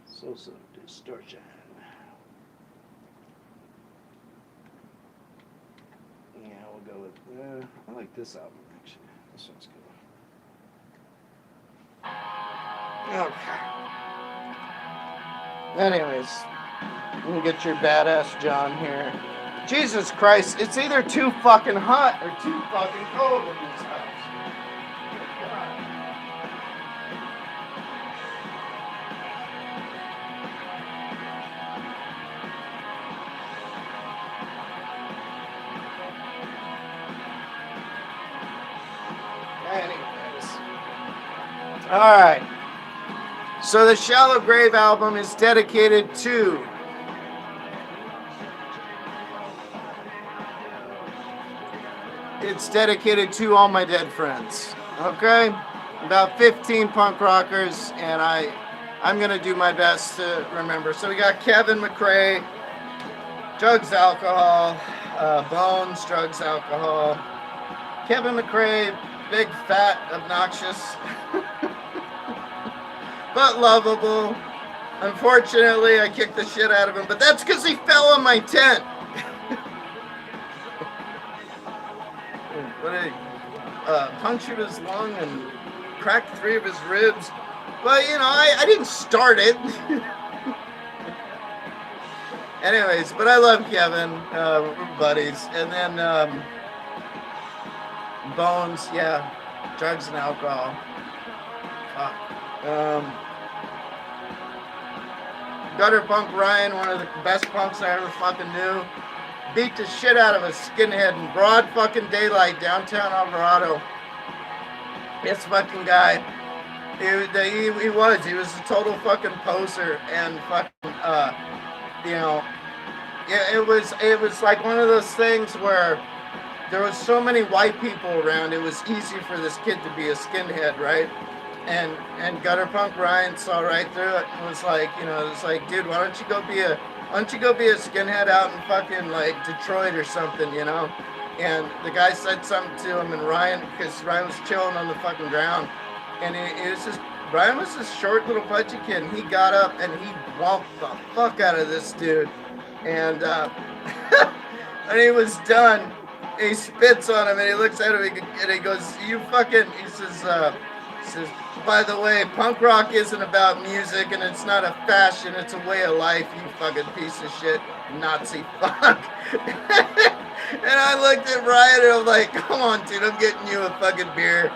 Social Distortion. Yeah, we'll go with... I like this album, actually. This one's good. Okay. Anyways, you can get your badass John here Jesus Christ, it's either too fucking hot or too fucking cold in this house. Anyways. Alright. So the Shallow Grave album is dedicated to all my dead friends. Okay? About 15 punk rockers, and I'm gonna do my best to remember. So we got Kevin McRae, drugs, alcohol, Bones, drugs, alcohol. Kevin McRae, big, fat, obnoxious, but lovable. Unfortunately, I kicked the shit out of him, but that's because he fell on my tent. But I punctured his lung and cracked 3 of his ribs. But, you know, I didn't start it. Anyways, but I love Kevin. We're buddies. And then Bones, yeah. Drugs and alcohol. Fuck. Gutter Punk Ryan, one of the best punks I ever fucking knew. Beat the shit out of a skinhead in broad fucking daylight downtown Alvarado. This fucking guy, he was a total fucking poser, and fucking, you know, it was like one of those things where there was so many white people around, it was easy for this kid to be a skinhead, right? And Gutter Punk Ryan saw right through it and was like, you know, it's like, dude, why don't you go be a skinhead out in fucking like Detroit or something, you know? And the guy said something to him, and because Ryan was chilling on the fucking ground, and Ryan was this short little pudgy kid, and he got up and he whomped the fuck out of this dude, and and he was done. He spits on him and he looks at him and he goes, "You fucking," he says, "By the way, punk rock isn't about music and it's not a fashion, it's a way of life, you fucking piece of shit, Nazi fuck." And I looked at Ryan and I'm like, "Come on, dude, I'm getting you a fucking beer."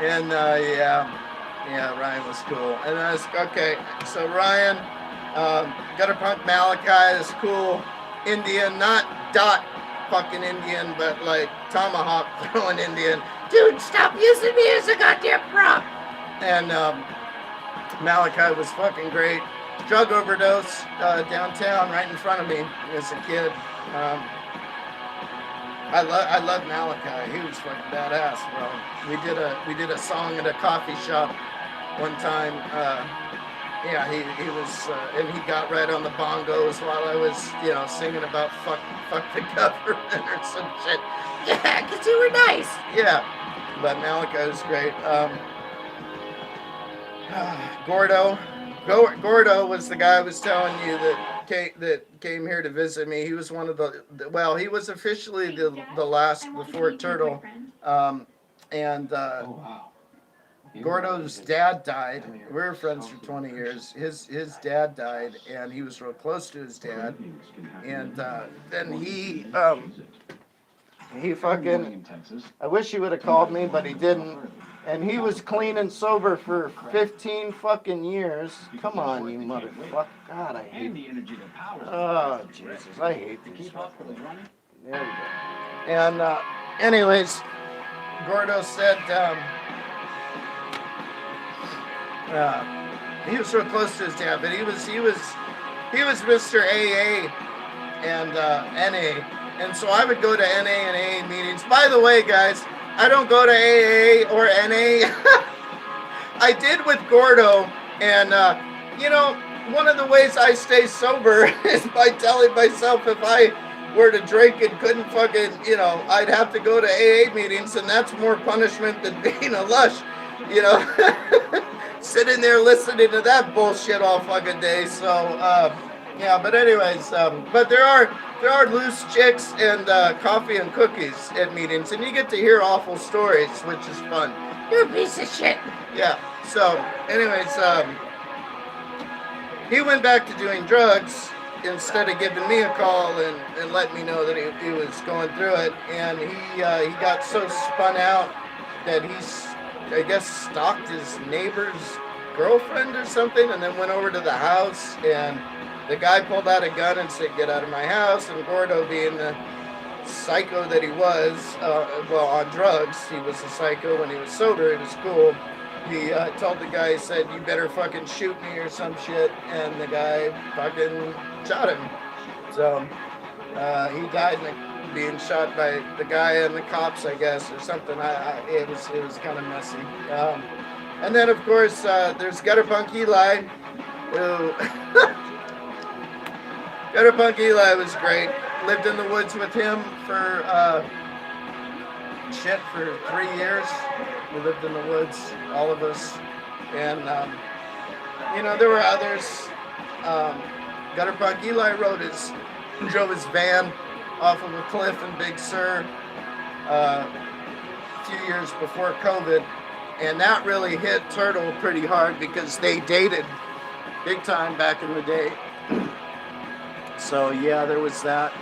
And yeah, Ryan was cool. And I was, okay, so Ryan, Gutter Punk Malachi, this cool Indian, not dot fucking Indian, but like tomahawk throwing Indian. Dude, stop using me as a goddamn prop. And Malachi was fucking great. Drug overdose downtown right in front of me as a kid. I love Malachi. He was fucking badass, bro. We did a song at a coffee shop one time. Yeah, he was, and he got right on the bongos while I was, you know, singing about fuck the government or some shit. Yeah, because you were nice. Yeah, but Malachi was great. Gordo was the guy I was telling you that came here to visit me. He was one of well, he was officially the last before Turtle, and Oh, wow. Gordo's dad died. We were friends for 20 years. His dad died, and he was real close to his dad. And then he fucking, I wish he would have called me, but he didn't. And he was clean and sober for 15 fucking years. Come on, you motherfucker. God, I hate you. Oh, Jesus, I hate these fuckers. There we go. And anyways, Gordo said, he was so close to his dad, but he was Mr. AA and NA, and so I would go to NA and AA meetings. By the way, guys, I don't go to AA or NA. I did with Gordo, and you know, one of the ways I stay sober is by telling myself if I were to drink and couldn't fucking, you know, I'd have to go to AA meetings, and that's more punishment than being a lush, you know. Sitting there listening to that bullshit all fucking day. So yeah, but anyways, but there are loose chicks and coffee and cookies at meetings, and you get to hear awful stories, which is fun. You're a piece of shit. Yeah. So anyways, he went back to doing drugs, instead of giving me a call and letting me know that he was going through it. And he got so spun out that he's, I guess, stalked his neighbor's girlfriend or something, and then went over to the house, and the guy pulled out a gun and said, "Get out of my house." And Gordo, being the psycho that he was, well, on drugs, he was a psycho. When he was sober, he was cool. He told the guy, he said, "You better fucking shoot me," or some shit, and the guy fucking shot him. So he died being shot by the guy and the cops, I guess, or something. It was kind of messy. And then, of course, there's Gutterpunk Eli, who Gutterpunk Eli was great. Lived in the woods with him for 3 years. We lived in the woods, all of us, and there were others. Gutterpunk Eli drove his van off of a cliff in Big Sur a few years before COVID, and that really hit Turtle pretty hard because they dated big time back in the day. So yeah, there was that.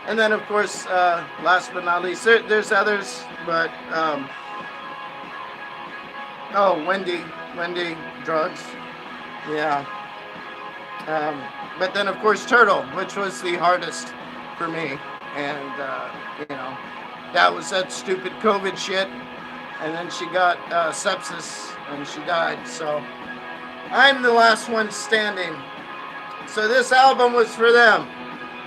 And then, of course, last but not least, there's others, but Wendy, drugs, yeah. But then, of course, Turtle, which was the hardest for me, and that stupid COVID shit, and then she got sepsis and she died. So I'm the last one standing. So this album was for them.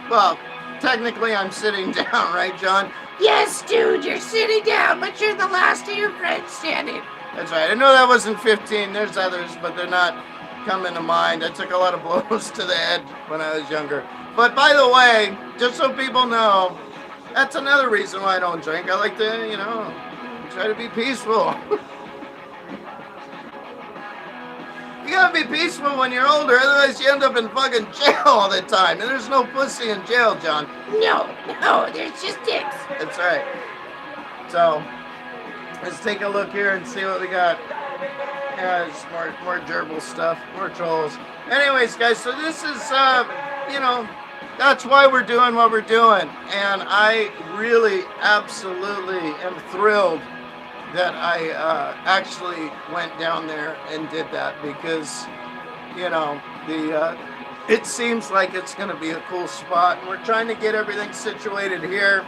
Well, technically I'm sitting down, right, John? Yes, dude, you're sitting down, but you're the last of your friends standing. That's right. I know that wasn't 15. There's others, but they're not coming to mind. I took a lot of blows to the head when I was younger. But by the way, just so people know, that's another reason why I don't drink. I like to, try to be peaceful. You gotta be peaceful when you're older, otherwise you end up in fucking jail all the time. And there's no pussy in jail, John. No, there's just dicks. That's right. So, let's take a look here and see what we got. Yeah, it's more gerbil stuff, more trolls. Anyways, guys, so this is, that's why we're doing what we're doing. And I really, absolutely am thrilled that I actually went down there and did that, because it seems like it's going to be a cool spot, and we're trying to get everything situated here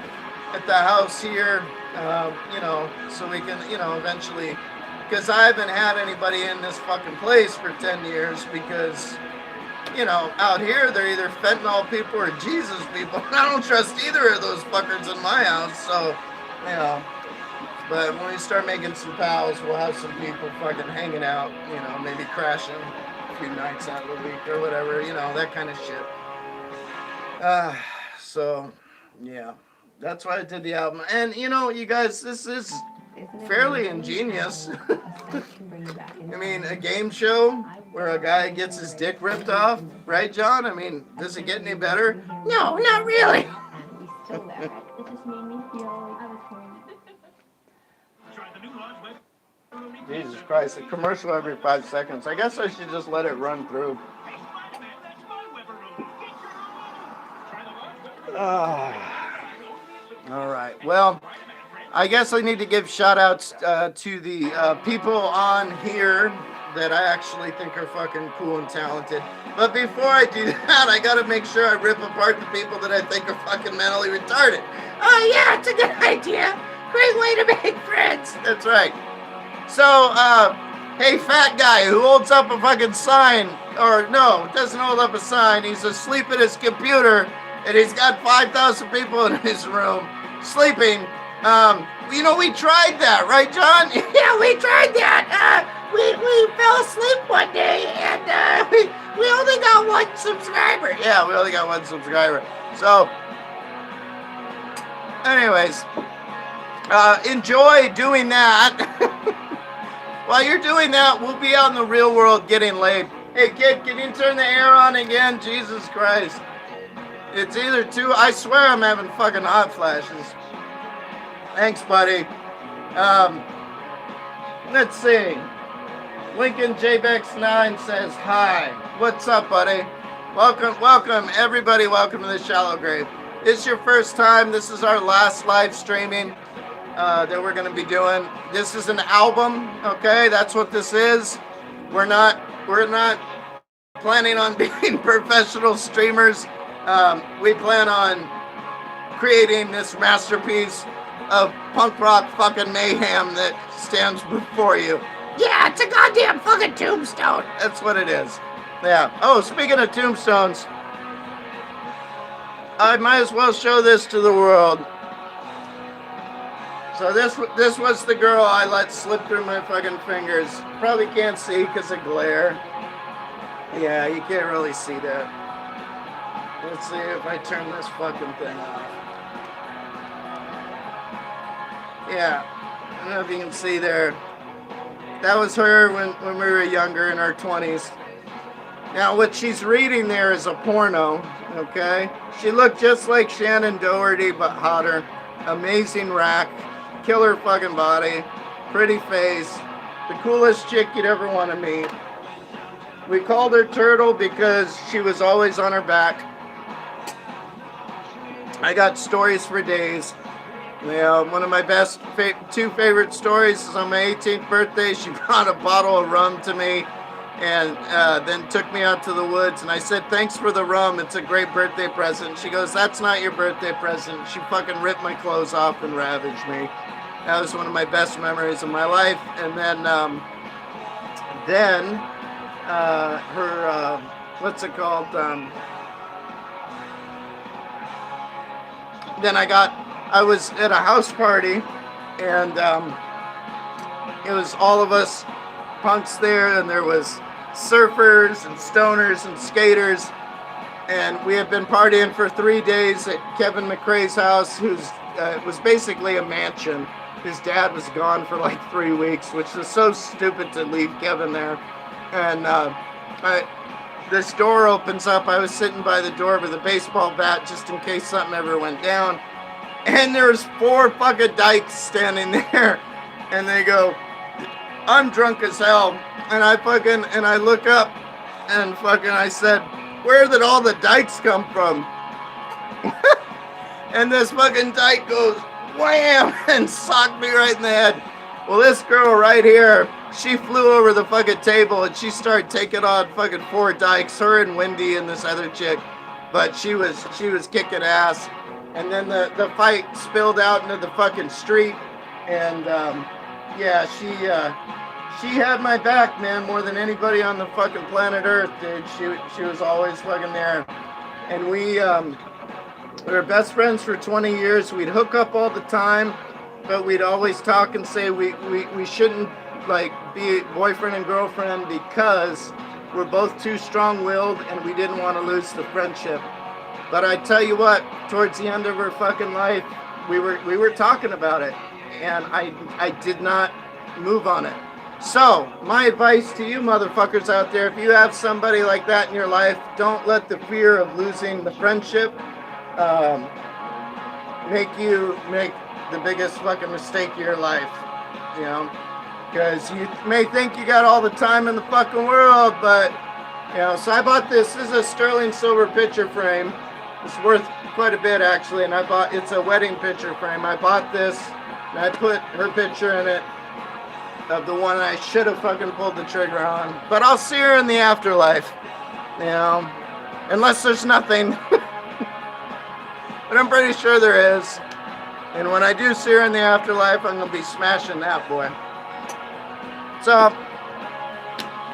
at the house here, so we can eventually, because I haven't had anybody in this fucking place for 10 years, because out here they're either fentanyl people or Jesus people, and I don't trust either of those fuckers in my house. So but when we start making some pals, we'll have some people fucking hanging out, maybe crashing a few nights out of the week or whatever, that kind of shit. So, yeah, that's why I did the album. And, you guys, this is fairly ingenious. I mean, a game show where a guy gets his dick ripped off, right, John? I mean, does it get any better? No, not really. Jesus Christ, a commercial every 5 seconds. I guess I should just let it run through. All right. Well, I guess I need to give shout outs to the people on here that I actually think are fucking cool and talented. But before I do that, I gotta make sure I rip apart the people that I think are fucking mentally retarded. Oh yeah, it's a good idea. Great way to make friends. That's right. So, hey, fat guy who holds up a fucking sign, or no, doesn't hold up a sign. He's asleep at his computer, and he's got 5,000 people in his room sleeping. We tried that, right, John? Yeah, we tried that. We fell asleep one day, and we only got 1 subscriber. Yeah, we only got 1 subscriber. So, anyways, enjoy doing that. While you're doing that, we'll be out in the real world getting laid. Hey, kid, can you turn the air on again? Jesus Christ. It's either two. I swear I'm having fucking hot flashes. Thanks, buddy. Let's see. Lincoln JBEX9 says hi. What's up, buddy? Welcome, everybody. Welcome to the Shallow Grave. It's your first time. This is our last live streaming that we're going to be doing. This is an album, okay? That's what this is. We're not planning on being professional streamers. We plan on creating this masterpiece of punk rock fucking mayhem that stands before you. Yeah, it's a goddamn fucking tombstone. That's what it is. Yeah. Oh, speaking of tombstones, I might as well show this to the world. So this was the girl I let slip through my fucking fingers. Probably can't see because of glare. Yeah, you can't really see that. Let's see if I turn this fucking thing off. Yeah, I don't know if you can see there. That was her when we were younger, in our 20s. Now, what she's reading there is a porno, okay? She looked just like Shannon Doherty, but hotter. Amazing rack. Killer fucking body. Pretty face. The coolest chick you'd ever want to meet. We called her Turtle because she was always on her back. I got stories for days. Yeah, one of my best two favorite stories is on my 18th birthday. She brought a bottle of rum to me and then took me out to the woods. And I said, thanks for the rum. It's a great birthday present. She goes, that's not your birthday present. She fucking ripped my clothes off and ravaged me. That was one of my best memories of my life. And then her, what's it called? Then I was at a house party, and it was all of us punks there, and there was surfers and stoners and skaters, and we had been partying for 3 days at Kevin McRae's house, who's was basically a mansion. His dad was gone for like 3 weeks, which was so stupid to leave Kevin there. And this door opens up. I was sitting by the door with a baseball bat just in case something ever went down. And there's 4 fucking dykes standing there. And they go, I'm drunk as hell. And I look up and I said, where did all the dykes come from? And this fucking dyke goes, wham, and socked me right in the head. Well, this girl right here, she flew over the fucking table and she started taking on fucking 4 dykes, her and Wendy and this other chick. But she was kicking ass. And then the fight spilled out into the fucking street. And yeah, she had my back, man, more than anybody on the fucking planet Earth, dude. She was always fucking there. And we were best friends for 20 years. We'd hook up all the time, but we'd always talk and say we shouldn't like be boyfriend and girlfriend because we're both too strong-willed and we didn't want to lose the friendship. But I tell you what, towards the end of her fucking life, we were talking about it, and I did not move on it. So, my advice to you motherfuckers out there, if you have somebody like that in your life, don't let the fear of losing the friendship make you make the biggest fucking mistake of your life, you know? Because you may think you got all the time in the fucking world, but, you know, so I bought this. This is a sterling silver picture frame. It's worth quite a bit, actually, and it's a wedding picture frame. I bought this, and I put her picture in it of the one I should have fucking pulled the trigger on. But I'll see her in the afterlife, you know, unless there's nothing. But I'm pretty sure there is. And when I do see her in the afterlife, I'm going to be smashing that boy. So,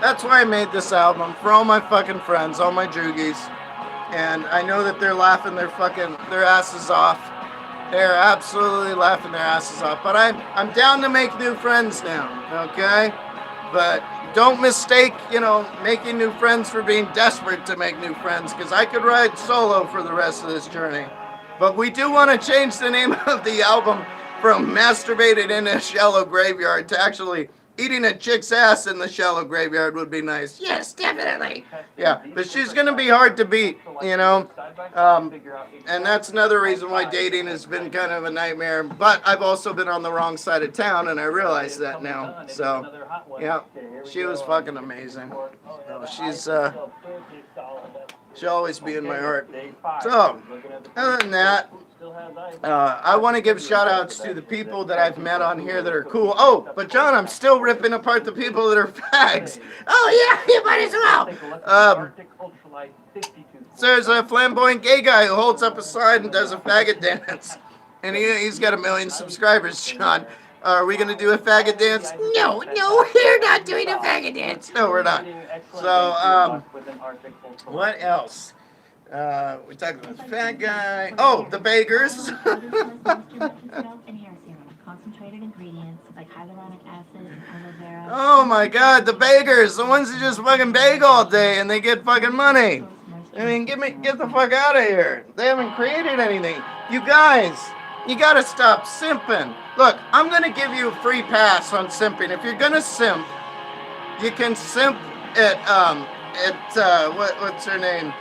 that's why I made this album, for all my fucking friends, all my droogies. And I know that they're laughing their asses off. They're absolutely laughing their asses off. But I'm down to make new friends now, okay? But don't mistake, you know, making new friends for being desperate to make new friends, because I could ride solo for the rest of this journey. But we do want to change the name of the album from Masturbated in a Shallow Graveyard to actually Eating a Chick's Ass in the Shallow Graveyard would be nice. Yes, definitely. Yeah, but she's going to be hard to beat, you know. And that's another reason why dating has been kind of a nightmare. But I've also been on the wrong side of town, and I realize that now. So, yeah, she was fucking amazing. She'll always be in my heart. So, other than that, I want to give shout outs to the people that I've met on here that are cool. Oh, but John, I'm still ripping apart the people that are fags. Oh yeah, you might as well. So there's a flamboyant gay guy who holds up a sign and does a faggot dance. And he's got 1 million subscribers, John. Are we going to do a faggot dance? No, we're not doing a faggot dance. No, we're not. So, what else? We talked about the fat guy. Oh, the beggars. Concentrated ingredients like hyaluronic acid and aloe vera. Oh my God, the beggars, the ones who just fucking beg all day and they get fucking money. I mean, get the fuck out of here. They haven't created anything. You guys, you gotta stop simping. Look, I'm gonna give you a free pass on simping. If you're gonna simp, you can simp at what's her name?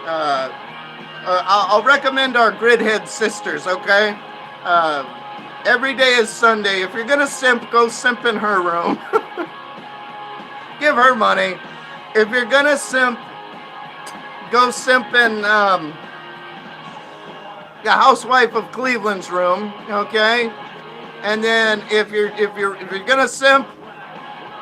I'll recommend our Gridhead sisters, okay? Every day is Sunday. If you're gonna simp, go simp in her room. Give her money. If you're gonna simp, go simp in the housewife of Cleveland's room, okay? And then if you're gonna simp,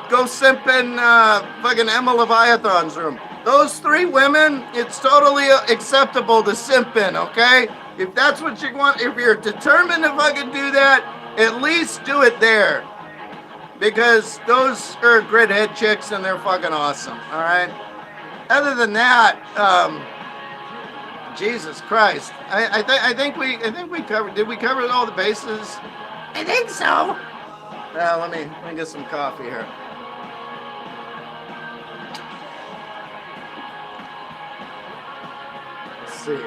go simp in fucking Emma Leviathan's room. Those 3 women, it's totally acceptable to simp in, okay? If that's what you want, if you're determined to fucking do that, at least do it there. Because those are Gridhead chicks and they're fucking awesome, alright? Other than that, Jesus Christ. I think we covered, did we cover all the bases? I think so. Let me get some coffee here. Let's see.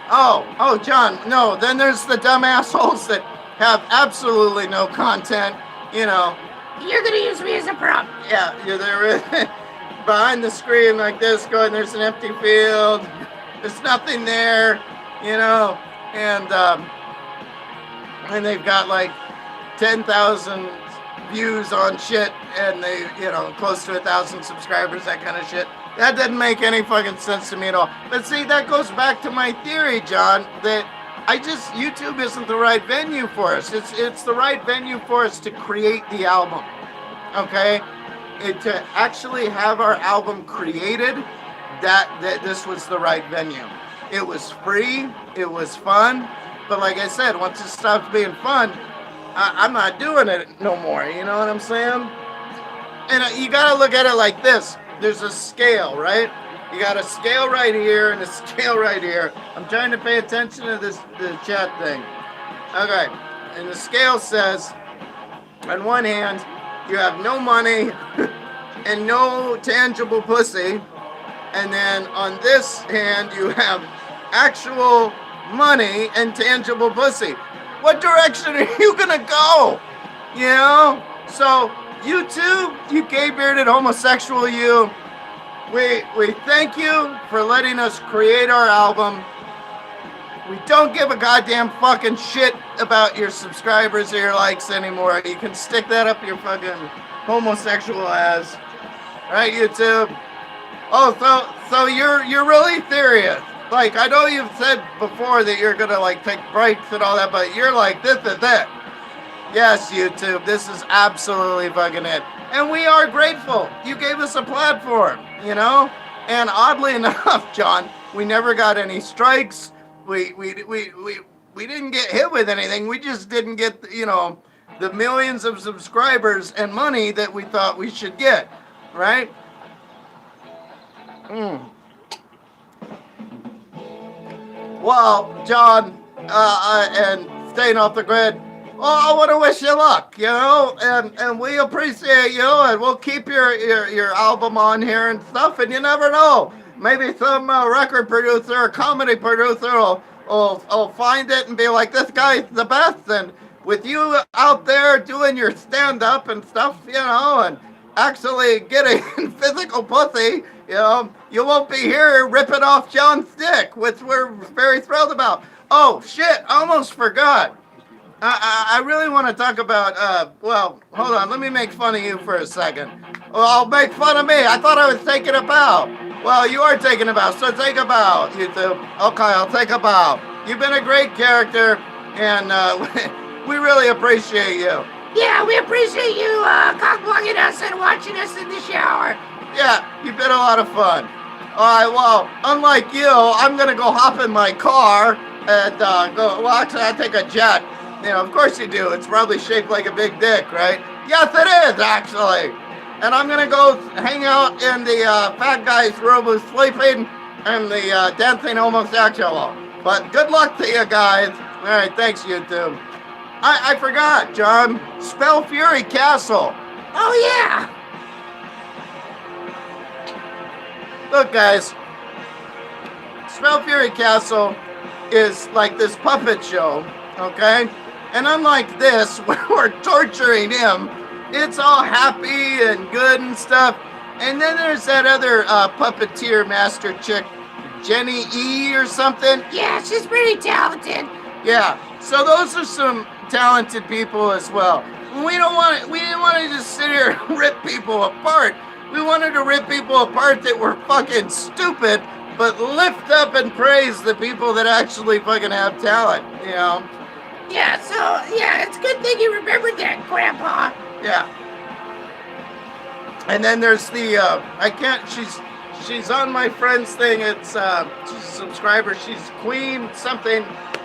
Oh, John, no, then there's the dumb assholes that have absolutely no content, you know. You're gonna use me as a prop. Yeah, they're behind the screen like this going, there's an empty field, there's nothing there, you know, and they've got like 10,000 views on shit, and they, you know, close to 1,000 subscribers, that kind of shit. That doesn't make any fucking sense to me at all. But see, that goes back to my theory, John, that YouTube isn't the right venue for us. It's the right venue for us to create the album, okay? To actually have our album created, that this was the right venue. It was free, it was fun, but like I said, once it stops being fun, I'm not doing it no more, you know what I'm saying? And you gotta look at it like this. There's a scale, right? You got a scale right here and a scale right here. I'm trying to pay attention to the chat thing. Okay, and the scale says, on one hand, you have no money and no tangible pussy, and then on this hand, you have actual money and tangible pussy. What direction are you gonna go? You know? So, YouTube, you gay-bearded homosexual you, we thank you for letting us create our album. We don't give a goddamn fucking shit about your subscribers or your likes anymore. You can stick that up your fucking homosexual ass. Right, YouTube? Oh, so you're really serious. Like, I know you've said before that you're gonna like take breaks and all that, but you're like, this is it. Yes, YouTube, this is absolutely fucking it. And we are grateful. You gave us a platform, you know? And oddly enough, John, we never got any strikes. We didn't get hit with anything. We just didn't get, you know, the millions of subscribers and money that we thought we should get, right? Well, John, and Staying Off the Grid, well, I want to wish you luck, you know, and we appreciate you, and we'll keep your album on here and stuff, and you never know. Maybe some record producer or comedy producer will find it and be like, this guy's the best, and with you out there doing your stand-up and stuff, you know, and actually getting physical pussy, you know, you won't be here ripping off John's dick, which we're very thrilled about. Oh, shit, I almost forgot. I really want to talk about, well, hold on, let me make fun of you for a second. Well, I'll make fun of me. I thought I was taking a bow. Well, you are taking a bow, so take a bow, YouTube. Okay, I'll take a bow. You've been a great character, and we really appreciate you. Yeah, we appreciate you cockblocking us and watching us in the shower. Yeah, you've been a lot of fun. Alright, well, unlike you, I'm gonna go hop in my car and go, well, actually, I take a jet. You know, of course you do. It's probably shaped like a big dick, right? Yes, it is, actually. And I'm gonna go hang out in the fat guy's room who's sleeping and the dancing homosexual. But good luck to you guys. Alright, thanks, YouTube. I forgot, John. Spell Fury Castle. Oh, yeah. Look, guys. Spell Fury Castle is like this puppet show, okay? And unlike this, where we're torturing him, it's all happy and good and stuff. And then there's that other puppeteer master chick, Jenny E or something. Yeah, she's pretty talented. Yeah, so those are some talented people as well. We didn't want to just sit here and rip people apart. We wanted to rip people apart that were fucking stupid, but lift up and praise the people that actually fucking have talent, you know? Yeah, so, yeah, it's a good thing you remembered that, Grandpa. Yeah. And then there's the, she's on my friend's thing. It's, she's a subscriber. She's Queen something.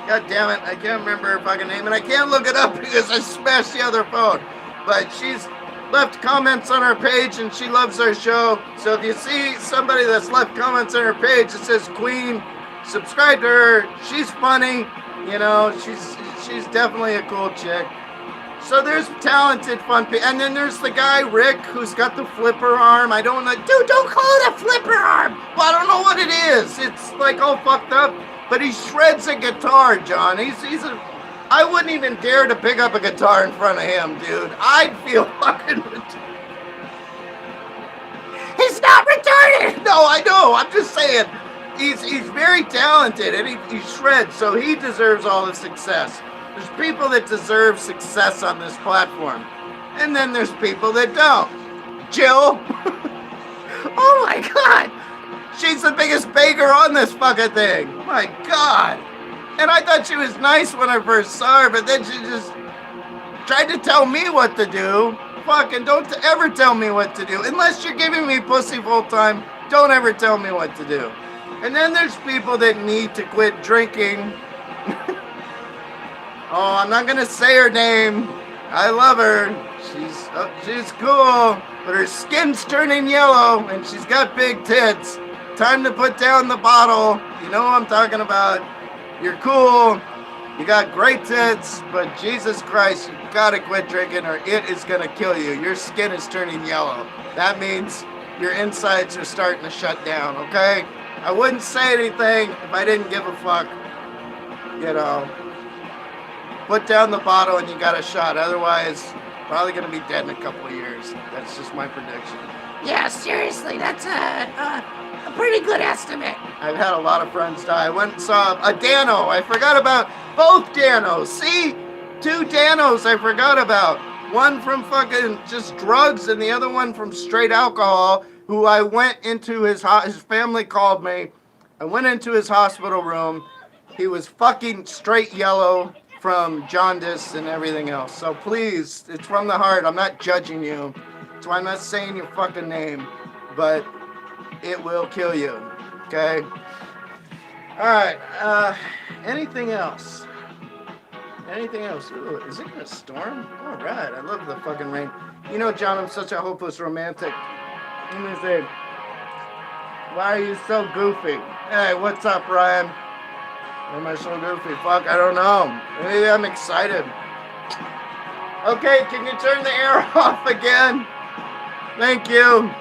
God damn it. I can't remember her fucking name. And I can't look it up because I smashed the other phone. But she's left comments on our page and she loves our show. So if you see somebody that's left comments on her page that says Queen, subscribe to her. She's funny. You know, she's definitely a cool chick. So there's talented, fun people. And then there's the guy, Rick, who's got the flipper arm. I don't know. Dude, don't call it a flipper arm. Well, I don't know what it is. It's like all fucked up. But he shreds a guitar, John. I wouldn't even dare to pick up a guitar in front of him, dude. I'd feel fucking He's not retarded. No, I know. I'm just saying. He's very talented and he shreds, so he deserves all the success. There's people that deserve success on this platform. And then there's people that don't. Jill. Oh my God. She's the biggest beggar on this fucking thing. My God. And I thought she was nice when I first saw her, but then she just tried to tell me what to do. Fucking don't ever tell me what to do. Unless you're giving me pussy full time, don't ever tell me what to do. And then there's people that need to quit drinking. Oh, I'm not gonna say her name. I love her. She's cool, but her skin's turning yellow and she's got big tits. Time to put down the bottle. You know what I'm talking about. You're cool. You got great tits, but Jesus Christ, you gotta quit drinking or it is gonna kill you. Your skin is turning yellow. That means your insides are starting to shut down, okay? I wouldn't say anything if I didn't give a fuck. You know. Put down the bottle and you got a shot. Otherwise, probably gonna be dead in a couple of years. That's just my prediction. Yeah, seriously, that's a pretty good estimate. I've had a lot of friends die. I went and saw a Dano. I forgot about both Danos. See? 2 Danos I forgot about. One from fucking just drugs and the other one from straight alcohol, who I went into his family called me. I went into his hospital room. He was fucking straight yellow from jaundice and everything else. So please, it's from the heart. I'm not judging you. That's why I'm not saying your fucking name. But it will kill you. Okay? Alright. Anything else? Anything else? Ooh, is it gonna storm? Alright. I love the fucking rain. You know, John, I'm such a hopeless romantic. Let me see. Why are you so goofy? Hey, what's up, Ryan? Why am I so goofy? Fuck, I don't know. Maybe I'm excited. Okay, can you turn the air off again? Thank you.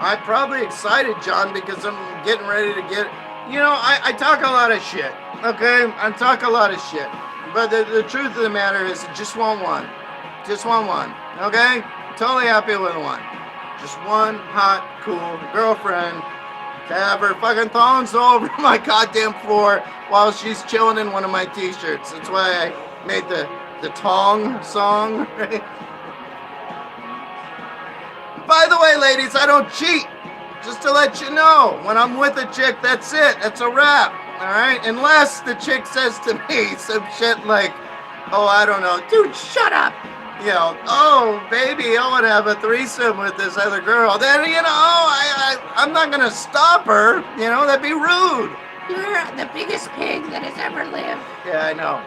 I'm probably excited, John, because I'm getting ready to get... You know, I talk a lot of shit, okay? I talk a lot of shit. But the truth of the matter is, I just want one. Just want one, okay? Totally happy with one. Just one hot, cool girlfriend to have her fucking thongs all over my goddamn floor while she's chilling in one of my t-shirts. That's why I made the tong song, right? by the way, ladies, I don't cheat. Just to let you know, when I'm with a chick, that's it. That's a wrap. All right? Unless the chick says to me some shit like, oh, I don't know, dude, shut up. You know, oh, baby, I want to have a threesome with this other girl. Then, you know, I'm not going to stop her. You know, that'd be rude. You're the biggest pig that has ever lived. Yeah, I know.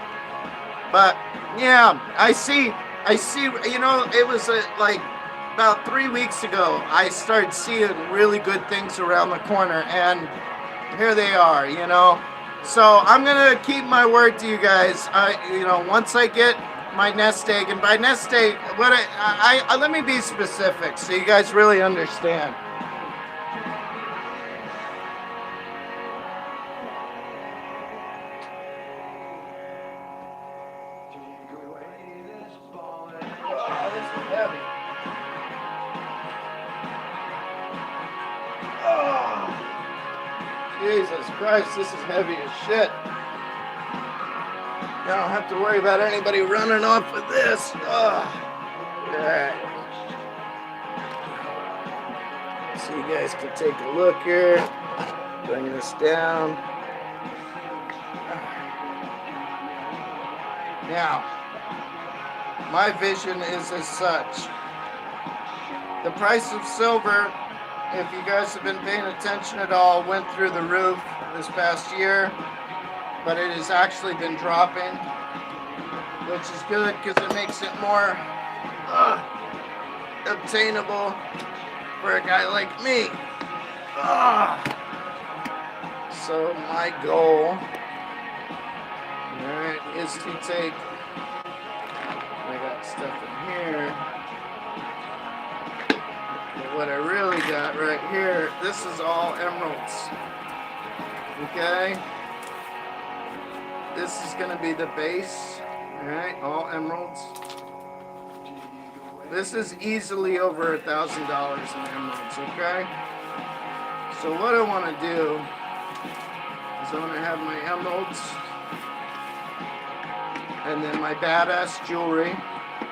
But, yeah, I see, you know, it was like about 3 weeks ago, I started seeing really good things around the corner, and here they are, you know. So I'm going to keep my word to you guys. You know, once I get my nest egg, and by nest egg, what I let me be specific so you guys really understand. Oh, this is heavy. Oh, Jesus Christ, this is heavy as shit. I don't have to worry about anybody running off with this. Oh. Alright. So you guys can take a look here. Bring this down. Now, my vision is as such. The price of silver, if you guys have been paying attention at all, went through the roof this past year. But it has actually been dropping, which is good because it makes it more obtainable for a guy like me. So my goal, alright, is to take, I got stuff in here, but what I really got right here, this is all emeralds, okay? This is going to be the base, alright, all emeralds. This is easily over $1,000 in emeralds, okay? So what I want to do is I want to have my emeralds and then my badass jewelry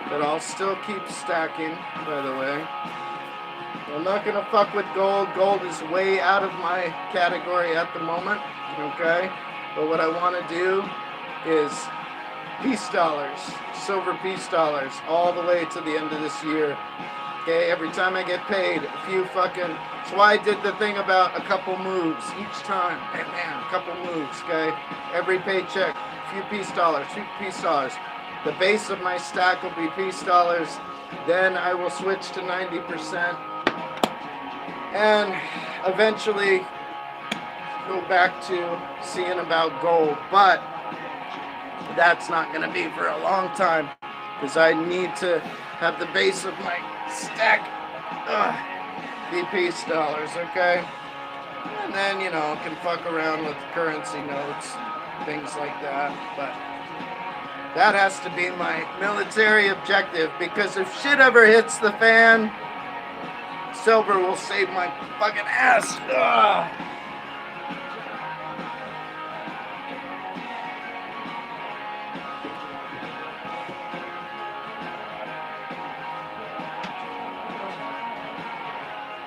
that I'll still keep stacking, by the way. I'm not going to fuck with gold. Gold is way out of my category at the moment, okay? But what I want to do is peace dollars, silver peace dollars, all the way to the end of this year. Okay, every time I get paid, a few fucking, that's why I did the thing about a couple moves each time. Hey man, a couple moves, okay? Every paycheck, a few peace dollars, few peace dollars. The base of my stack will be peace dollars. Then I will switch to 90%. And eventually go back to seeing about gold, but that's not going to be for a long time because I need to have the base of my stack be peace dollars, okay? And then, you know, can fuck around with currency notes, things like that, but that has to be my military objective because if shit ever hits the fan, silver will save my fucking ass.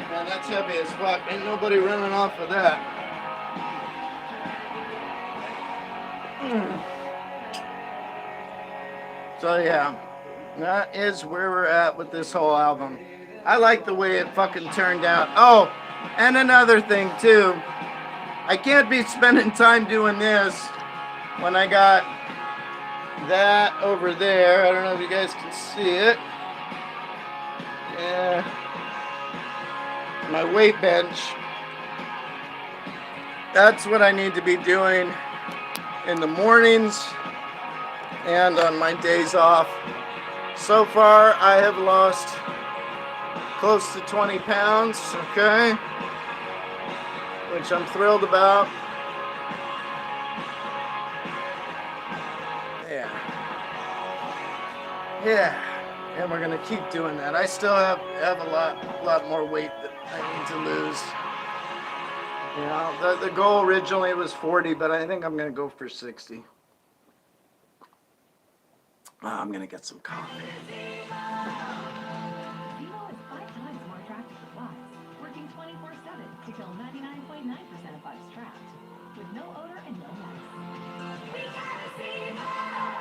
Man, that's heavy as fuck. Ain't nobody running off of that. So yeah, that is where we're at with this whole album. I like the way it fucking turned out. Oh, and another thing too. I can't be spending time doing this when I got that over there. I don't know if you guys can see it. Yeah. My weight bench. That's what I need to be doing in the mornings and on my days off. So far, I have lost close to 20 pounds, okay? Which I'm thrilled about. Yeah. Yeah. And we're gonna keep doing that. I still have a lot more weight that I need to lose. You know, the goal originally was 40, but I think I'm gonna go for 60. I'm gonna get some coffee. Vivo is 5 times more attractive. Until 99.9% of bugs trapped. With no odor and no mess. We gotta see more!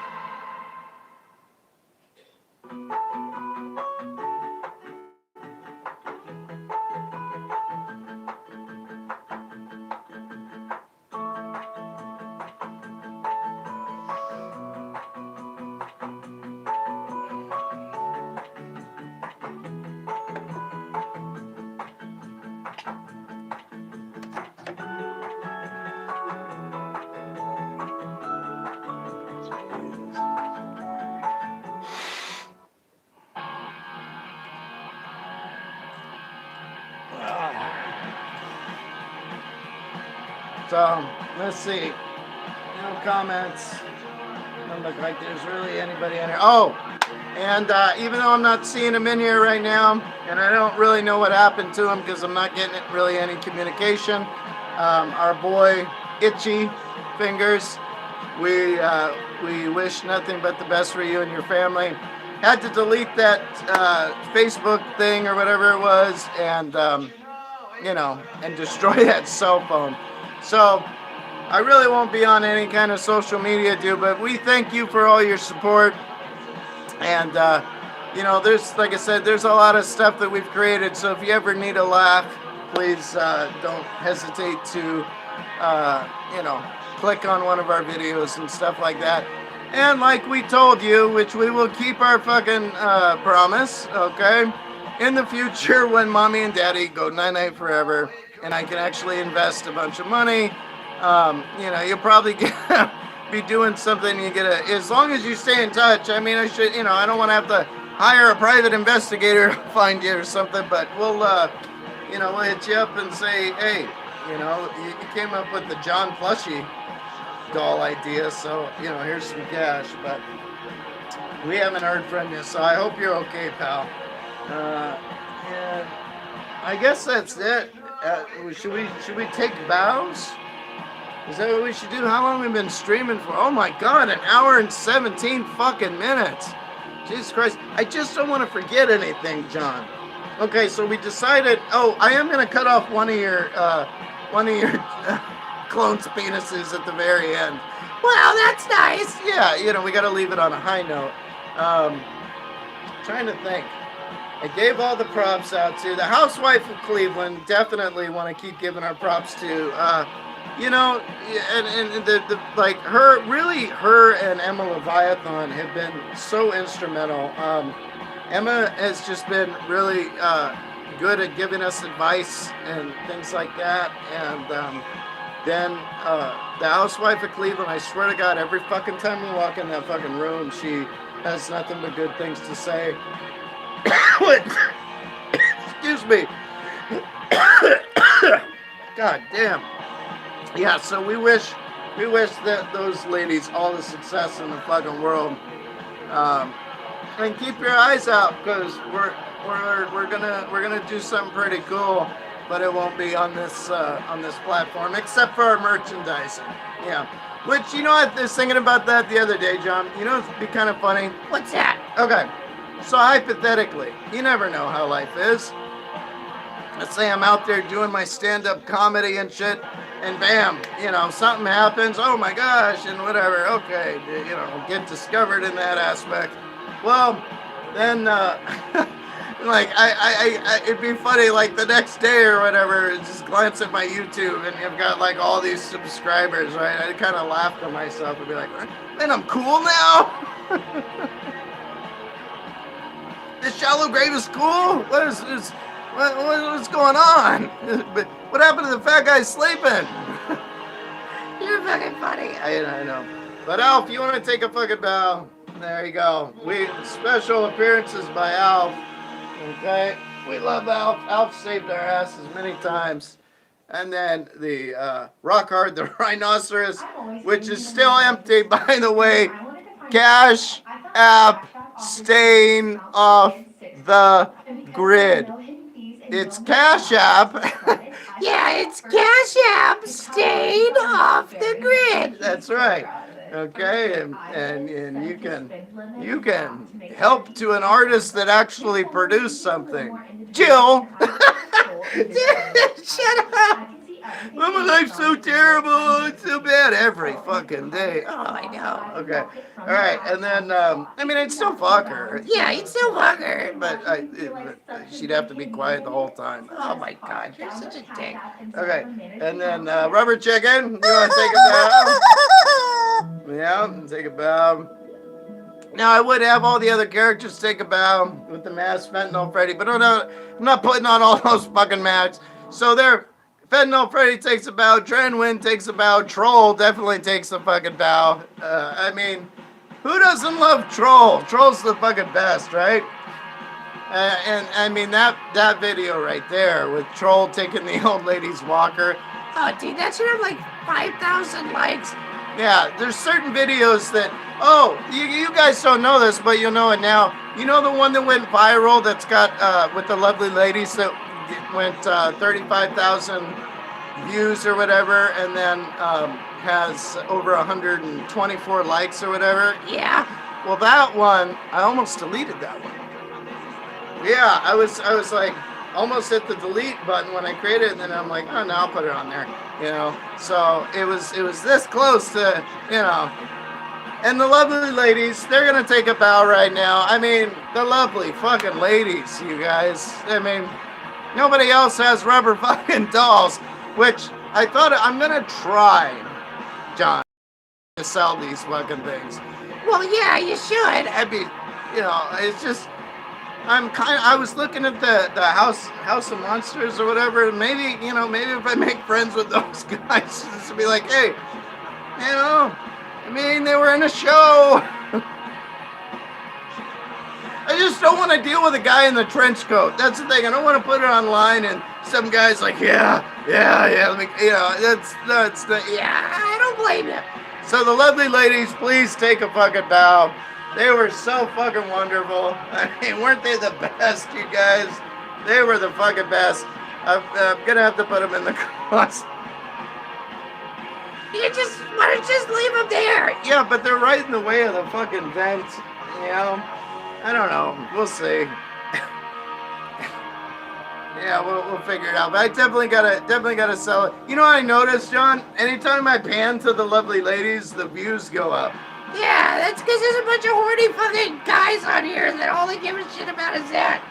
So, let's see. No comments. Doesn't look like there's really anybody in here. Oh, and even though I'm not seeing him in here right now, and I don't really know what happened to him because I'm not getting really any communication, our boy Itchy Fingers, we wish nothing but the best for you and your family. Had to delete that Facebook thing or whatever it was, and you know, and destroy that cell phone. So I really won't be on any kind of social media, dude, but we thank you for all your support. And, you know, there's, like I said, there's a lot of stuff that we've created. So if you ever need a laugh, please don't hesitate to, you know, click on one of our videos and stuff like that. And like we told you, which we will keep our fucking promise, okay? In the future, when mommy and daddy go night-night forever, and I can actually invest a bunch of money, you know, you'll probably be doing something. You get as long as you stay in touch. I mean, I should, you know, I don't want to have to hire a private investigator to find you or something, but we'll, you know, we'll hit you up and say, hey, you know, you came up with the John Plushie doll idea, so, you know, here's some cash, but we haven't heard from you, so I hope you're okay, pal. Yeah, I guess that's it. Should we take bows? Is that what we should do? How long have we been streaming for? Oh my god, 1 hour and 17 fucking minutes. Jesus Christ. I just don't want to forget anything, John. Okay, so we decided, oh, I am going to cut off one of your clone's penises at the very end. Wow, that's nice. Yeah, you know, we got to leave it on a high note. Trying to think. I gave all the props out to the housewife of Cleveland. Definitely want to keep giving our props to, you know, and the like her and Emma Leviathan have been so instrumental. Emma has just been really good at giving us advice and things like that. And then the housewife of Cleveland, I swear to God, every fucking time we walk in that fucking room, she has nothing but good things to say. Excuse me. God damn. Yeah, so we wish that those ladies all the success in the fucking world. And keep your eyes out, because we're gonna do something pretty cool, but it won't be on this platform except for our merchandising. Yeah. Which, you know, I was thinking about that the other day, John. You know, it'd be kind of funny. What's that? Okay. So hypothetically, you never know how life is. Let's say I'm out there doing my stand-up comedy and shit, and bam, you know, something happens. Oh my gosh, and whatever. Okay, you know, get discovered in that aspect. Well, then, like, it'd be funny, like, the next day or whatever, just glance at my YouTube, and I've got, like, all these subscribers, right? I'd kind of laugh to myself and be like, man, I'm cool now? This shallow grave is cool? What's going on? What happened to the fat guy sleeping? You're fucking funny. I know. But Alf, you want to take a fucking bow? There you go. Special appearances by Alf. Okay? We love Alf. Alf saved our asses many times. And then the Rock Hard the Rhinoceros, which is still empty, by the way. Cashapp, staying off the grid. It's Cashapp. Yeah, it's Cashapp, staying off the grid. That's right. Okay, and you can help to an artist that actually produced something. Jill. Shut up. so terrible. It's so bad every fucking day. Oh, I know. Okay. All right. And then, I mean, I'd still fuck her. Yeah, you'd still fuck her. But she'd have to be quiet the whole time. Oh my God, you're such a dick. Okay. And then, rubber chicken. You want to take a bow? Yeah, take a bow. Now, I would have all the other characters take a bow with the mask, Fentanyl Freddy, but I'm not putting on all those fucking masks. So there, Fentanyl Freddy takes a bow, Drenwin takes a bow, Troll definitely takes a fucking bow. I mean, who doesn't love Troll? Troll's the fucking best, right? And I mean, that video right there with Troll taking the old lady's walker. Oh, dude, that should have like 5,000 likes. Yeah, there's certain videos that, oh, you guys don't know this, but you'll know it now. You know the one that went viral that's got, with the lovely ladies that went 35,000 views or whatever, and then has over 124 likes or whatever? Yeah. Well, that one, I almost deleted that one. Yeah, I was like, almost hit the delete button when I created it, and then I'm like, oh, no, I'll put it on there, you know. So it was this close to, you know. And the lovely ladies, they're gonna take a bow right now. I mean, the lovely fucking ladies, you guys. I mean, nobody else has rubber fucking dolls, which I thought I'm gonna try, John, to sell these fucking things. Well, yeah, you should. I'd be, you know, it's just. I was looking at the House of Monsters or whatever, and maybe if I make friends with those guys, just to be like, hey, you know, I mean, they were in a show. I just don't want to deal with a guy in the trench coat. That's the thing. I don't want to put it online and some guy's like, yeah. Let me, you know, that's the, Yeah, I don't blame you. So the lovely ladies, please take a fucking bow. They were so fucking wonderful. I mean, weren't they the best, you guys? They were the fucking best. I'm gonna have to put them in the cross. Why don't you just leave them there? Yeah, but they're right in the way of the fucking vent. You know? I don't know. We'll see. Yeah, we'll figure it out. But I definitely gotta sell it. You know what I noticed, John? Anytime I pan to the lovely ladies, the views go up. Yeah, that's because there's a bunch of horny fucking guys on here that all they give a shit about is that.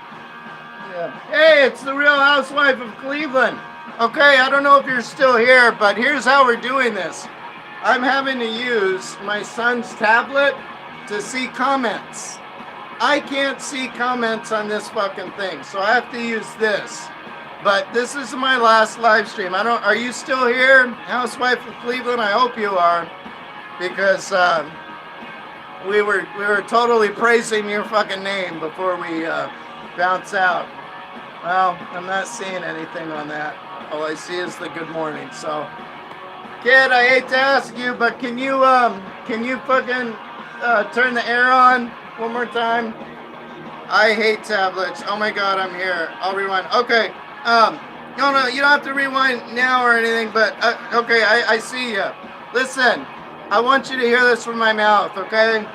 Yeah. Hey, it's the Real Housewife of Cleveland. Okay, I don't know if you're still here, but here's how we're doing this. I'm having to use my son's tablet to see comments. I can't see comments on this fucking thing, so I have to use this. But this is my last live stream. Are you still here? Housewife of Cleveland, I hope you are. Because we were totally praising your fucking name before we bounce out. Well, I'm not seeing anything on that. All I see is the good morning. So, kid, I hate to ask you, but can you fucking turn the air on one more time? I hate tablets. Oh my God, I'm here. I'll rewind. Okay. No, you don't have to rewind now or anything. But okay, I see you. Listen. I want you to hear this from my mouth, okay?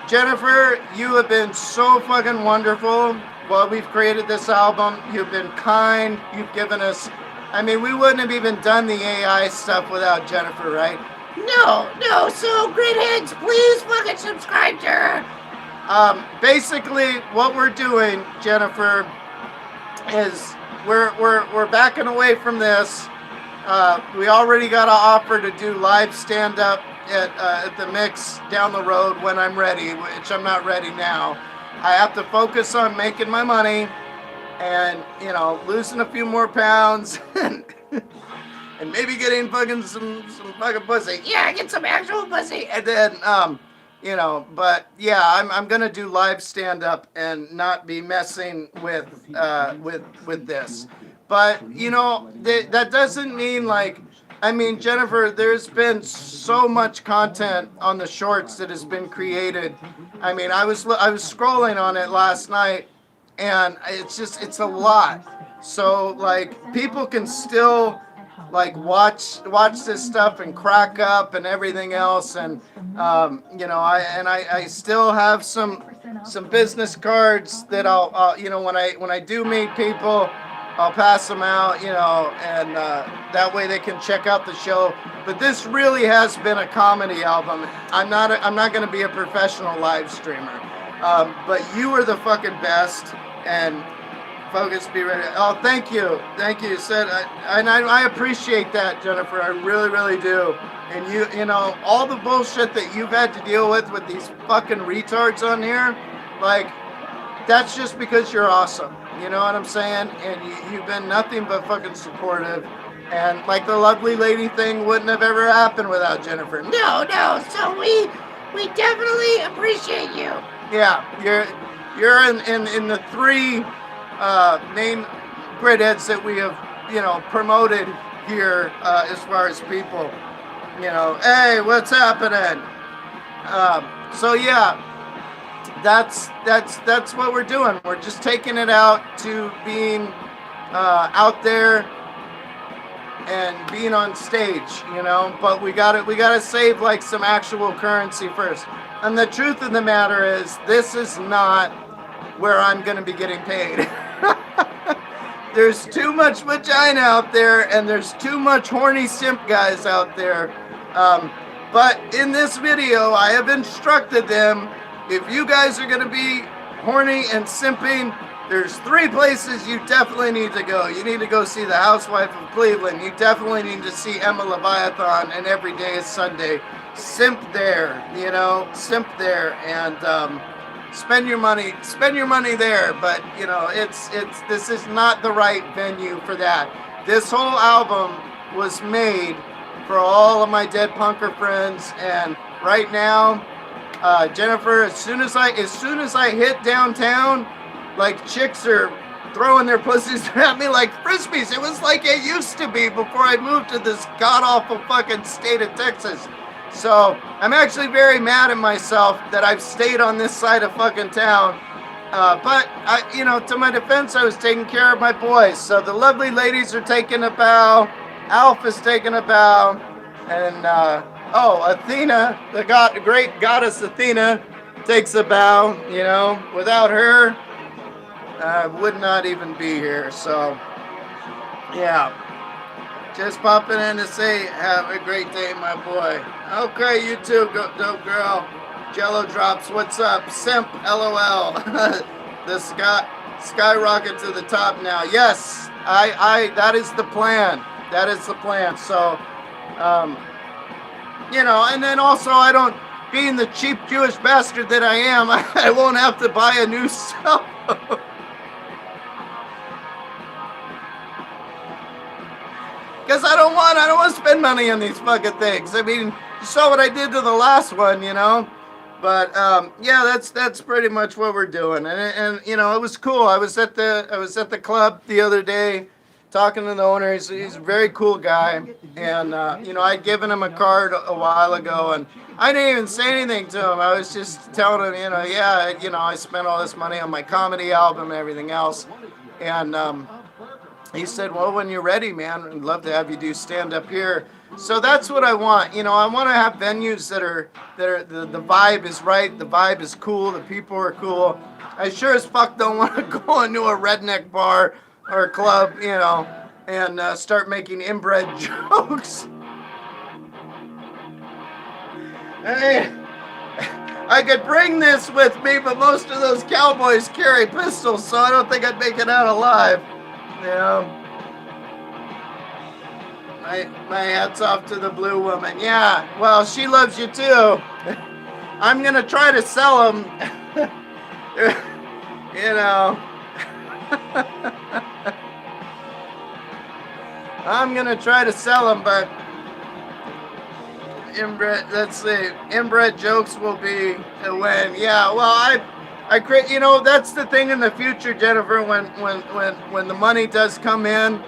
Jennifer, you have been so fucking wonderful while we've created this album. You've been kind. You've given us... I mean, we wouldn't have even done the AI stuff without Jennifer, right? No. So, Gridheads, please fucking subscribe to her. Basically, what we're doing, Jennifer, is we're backing away from this. We already got an offer to do live stand-up at the Mix down the road when I'm ready, which I'm not ready now. I have to focus on making my money and, you know, losing a few more pounds and maybe getting fucking some fucking pussy. Yeah, get some actual pussy. And then, you know, but yeah, I'm gonna do live stand-up and not be messing with this. But, you know, that doesn't mean like, I mean, Jennifer, there's been so much content on the shorts that has been created. I mean, I was scrolling on it last night, and it's a lot. So, like, people can still, like, watch this stuff and crack up and everything else. And, you know, I still have some business cards that I'll you know, when I do meet people, I'll pass them out, you know, and that way they can check out the show. But this really has been a comedy album. I'm not going to be a professional live streamer, but you are the fucking best. And Focus, be ready. Oh, thank you. You said, I appreciate that, Jennifer. I really, really do. And you know, all the bullshit that you've had to deal with these fucking retards on here, like, that's just because you're awesome. You know what I'm saying? And you've been nothing but fucking supportive. And like the lovely lady thing wouldn't have ever happened without Jennifer. No. So we definitely appreciate you. Yeah, you're in the three main grid heads that we have, you know, promoted here as far as people. You know, hey, what's happening? So yeah, that's what we're doing. We're just taking it out to being out there and being on stage, you know. But we gotta save like some actual currency first. And the truth of the matter is, this is not where I'm gonna be getting paid. There's too much vagina out there, and there's too much horny simp guys out there. But in this video, I have instructed them, if you guys are gonna be horny and simping, there's 3 places you definitely need to go. You need to go see The Housewife of Cleveland. You definitely need to see Emma Leviathan, and Every Day is Sunday. Simp there, you know, simp there, and spend your money there. But you know, this is not the right venue for that. This whole album was made for all of my dead punker friends, and right now, Jennifer, as soon as I hit downtown, like, chicks are throwing their pussies at me like frisbees. It was like it used to be before I moved to this god-awful fucking state of Texas. So I'm actually very mad at myself that I've stayed on this side of fucking town. But you know, to my defense, I was taking care of my boys. So the lovely ladies are taking a bow. Alf is taking a bow, and Athena, the great goddess Athena, takes a bow. You know, without her, I would not even be here. So yeah. Just popping in to say, have a great day, my boy. Okay, you too, dope girl. Jello drops, what's up? Simp, LOL. The skyrocket to the top now. Yes, that is the plan. That is the plan. So, you know, and then also being the cheap Jewish bastard that I am, I won't have to buy a new cell phone. Because I don't want to spend money on these fucking things. I mean, you saw what I did to the last one, you know. But yeah, that's pretty much what we're doing. And you know, it was cool. I was at the club the other day, talking to the owner. He's a very cool guy, and you know, I'd given him a card a while ago, and I didn't even say anything to him. I was just telling him, you know, yeah, you know, I spent all this money on my comedy album and everything else, and he said, well, when you're ready, man, I'd love to have you do stand up here. So that's what I want. You know, I want to have venues that are the vibe is right, the vibe is cool, the people are cool. I sure as fuck don't want to go into a redneck bar or a club, you know, and start making inbred jokes. Hey, I could bring this with me, but most of those cowboys carry pistols, so I don't think I'd make it out alive. You know, my hat's off to the blue woman. Yeah, well, she loves you too. I'm gonna try to sell them. You know, I'm gonna try to sell them, but inbred. Let's see, inbred jokes will be a win. Yeah, well, I create, you know, that's the thing in the future, Jennifer, when the money does come in,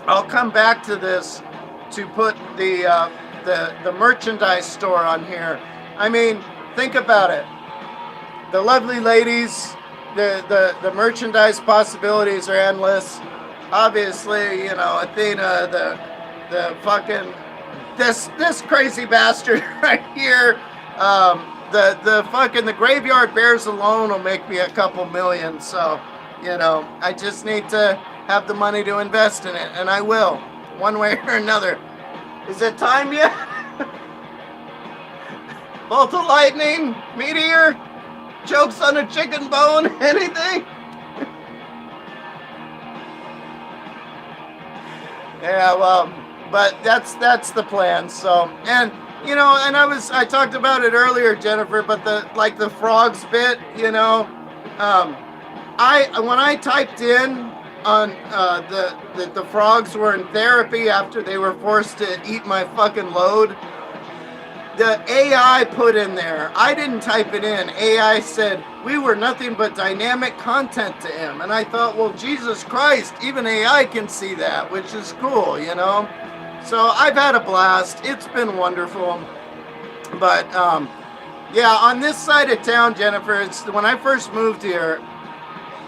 I'll come back to this to put the merchandise store on here. I mean, think about it. The lovely ladies, the merchandise possibilities are endless. Obviously, you know, Athena, the fucking this crazy bastard right here. The graveyard bears alone will make me a couple million. So, you know, I just need to have the money to invest in it, and I will, one way or another. Is it time yet? Bolt of lightning, meteor, chokes on a chicken bone, anything? Yeah, well, but that's the plan. So, and you know, and I talked about it earlier, Jennifer, but the frogs bit, you know, when I typed in on the frogs were in therapy after they were forced to eat my fucking load, the AI put in there, I didn't type it in, AI said we were nothing but dynamic content to him. And I thought, well, Jesus Christ, even AI can see that, which is cool, you know. So I've had a blast. It's been wonderful. But yeah, on this side of town, Jennifer, it's when I first moved here,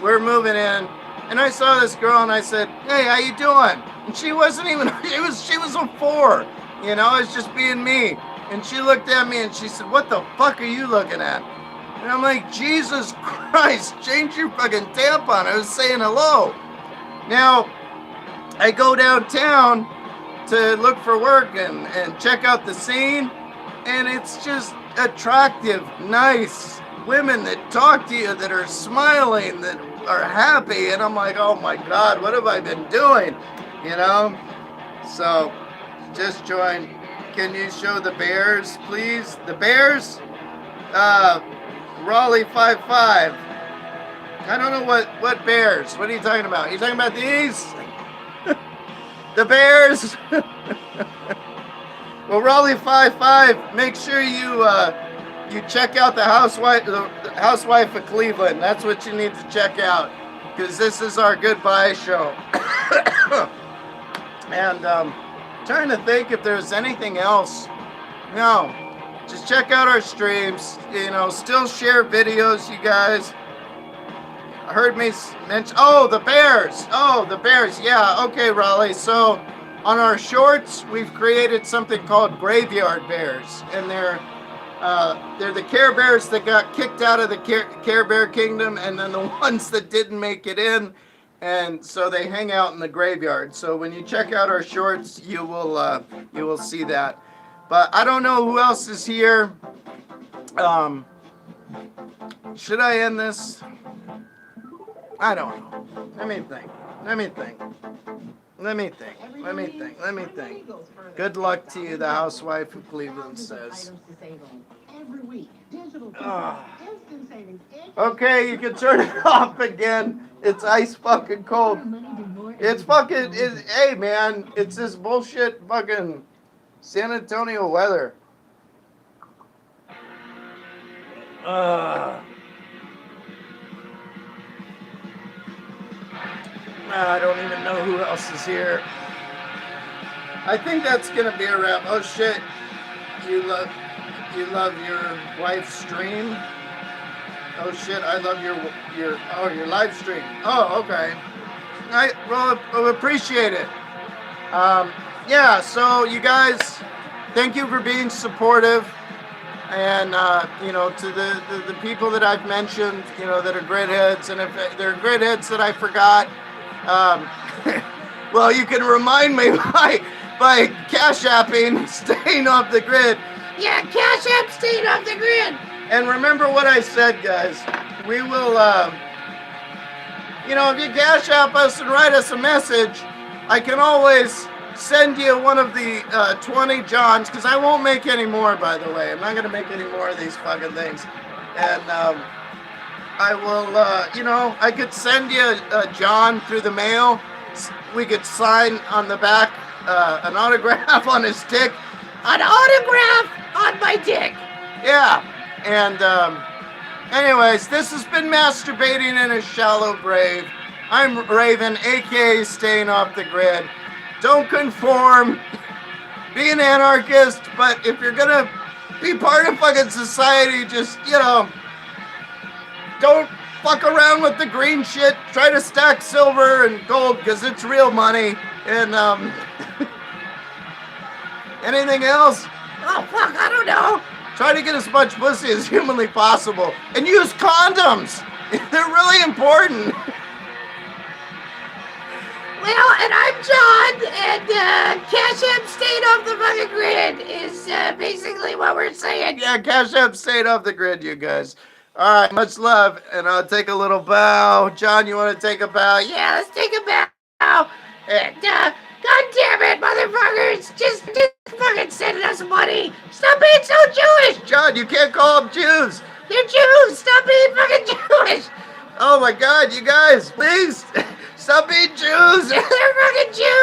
we're moving in, and I saw this girl and I said, hey, how you doing? And she wasn't even, she was a 4, you know, it's just being me. And she looked at me and she said, what the fuck are you looking at? And I'm like, Jesus Christ, change your fucking tampon. I was saying hello. Now, I go downtown to look for work and check out the scene, and it's just attractive, nice women that talk to you, that are smiling, that are happy, and I'm like, oh my God, what have I been doing? You know? So, just join. Can you show the bears, please? The bears? Raleigh 5-5. I don't know what bears. What are you talking about? You talking about these? The bears? Well, Raleigh 5-5. Make sure you check out the housewife of Cleveland. That's what you need to check out, because this is our goodbye show. And trying to think if there's anything else. No, just check out our streams. You know, still share videos, you guys. I heard me mention, oh, the bears. Oh, the bears. Yeah, okay, Raleigh. So on our shorts, we've created something called graveyard bears, and they're the Care Bears that got kicked out of the Care Bear Kingdom, and then the ones that didn't make it in, and so they hang out in the graveyard. So when you check out our shorts, you will see that. But I don't know who else is here. Should I end this? I don't know. Let me think. Good luck to you, the housewife of Cleveland says. Okay, you can turn it off again. It's ice fucking cold. It's fucking, hey man, it's this bullshit fucking San Antonio weather. I don't even know who else is here. I think that's gonna be a wrap. Oh shit, you love your wife's stream? Oh shit, I love your live stream. Oh, okay. Well, appreciate it. Yeah, so you guys, thank you for being supportive. And, you know, to the people that I've mentioned, you know, that are gridheads, and if there are gridheads that I forgot, well, you can remind me by Cashapping Staying Off the Grid. Yeah, Cashapp Staying Off the Grid. And remember what I said, guys. We will, you know, if you Cash App us and write us a message, I can always send you one of the 20 Johns, because I won't make any more, by the way. I'm not going to make any more of these fucking things. And I will, you know, I could send you a John through the mail. We could sign on the back an autograph on his dick. An autograph on my dick. Yeah. And anyways, this has been Masturbating in a Shallow Grave. I'm Raven, aka Staying Off the Grid. Don't conform. Be an anarchist, but if you're gonna be part of fucking society, just, you know, don't fuck around with the green shit. Try to stack silver and gold, because it's real money. And anything else? Oh fuck, I don't know. Try to get as much pussy as humanly possible. And use condoms. They're really important. Well, and I'm John, and Cashapp stayed off the fucking grid is basically what we're saying. Yeah, Cashapp stayed off the grid, you guys. All right, much love, and I'll take a little bow. John, you want to take a bow? Yeah, let's take a bow. And, God damn it, motherfuckers, just fucking send us money. Stop being so Jewish. John, you can't call them Jews. They're Jews. Stop being fucking Jewish. Oh my God, you guys, please stop being Jews. They're fucking Jews.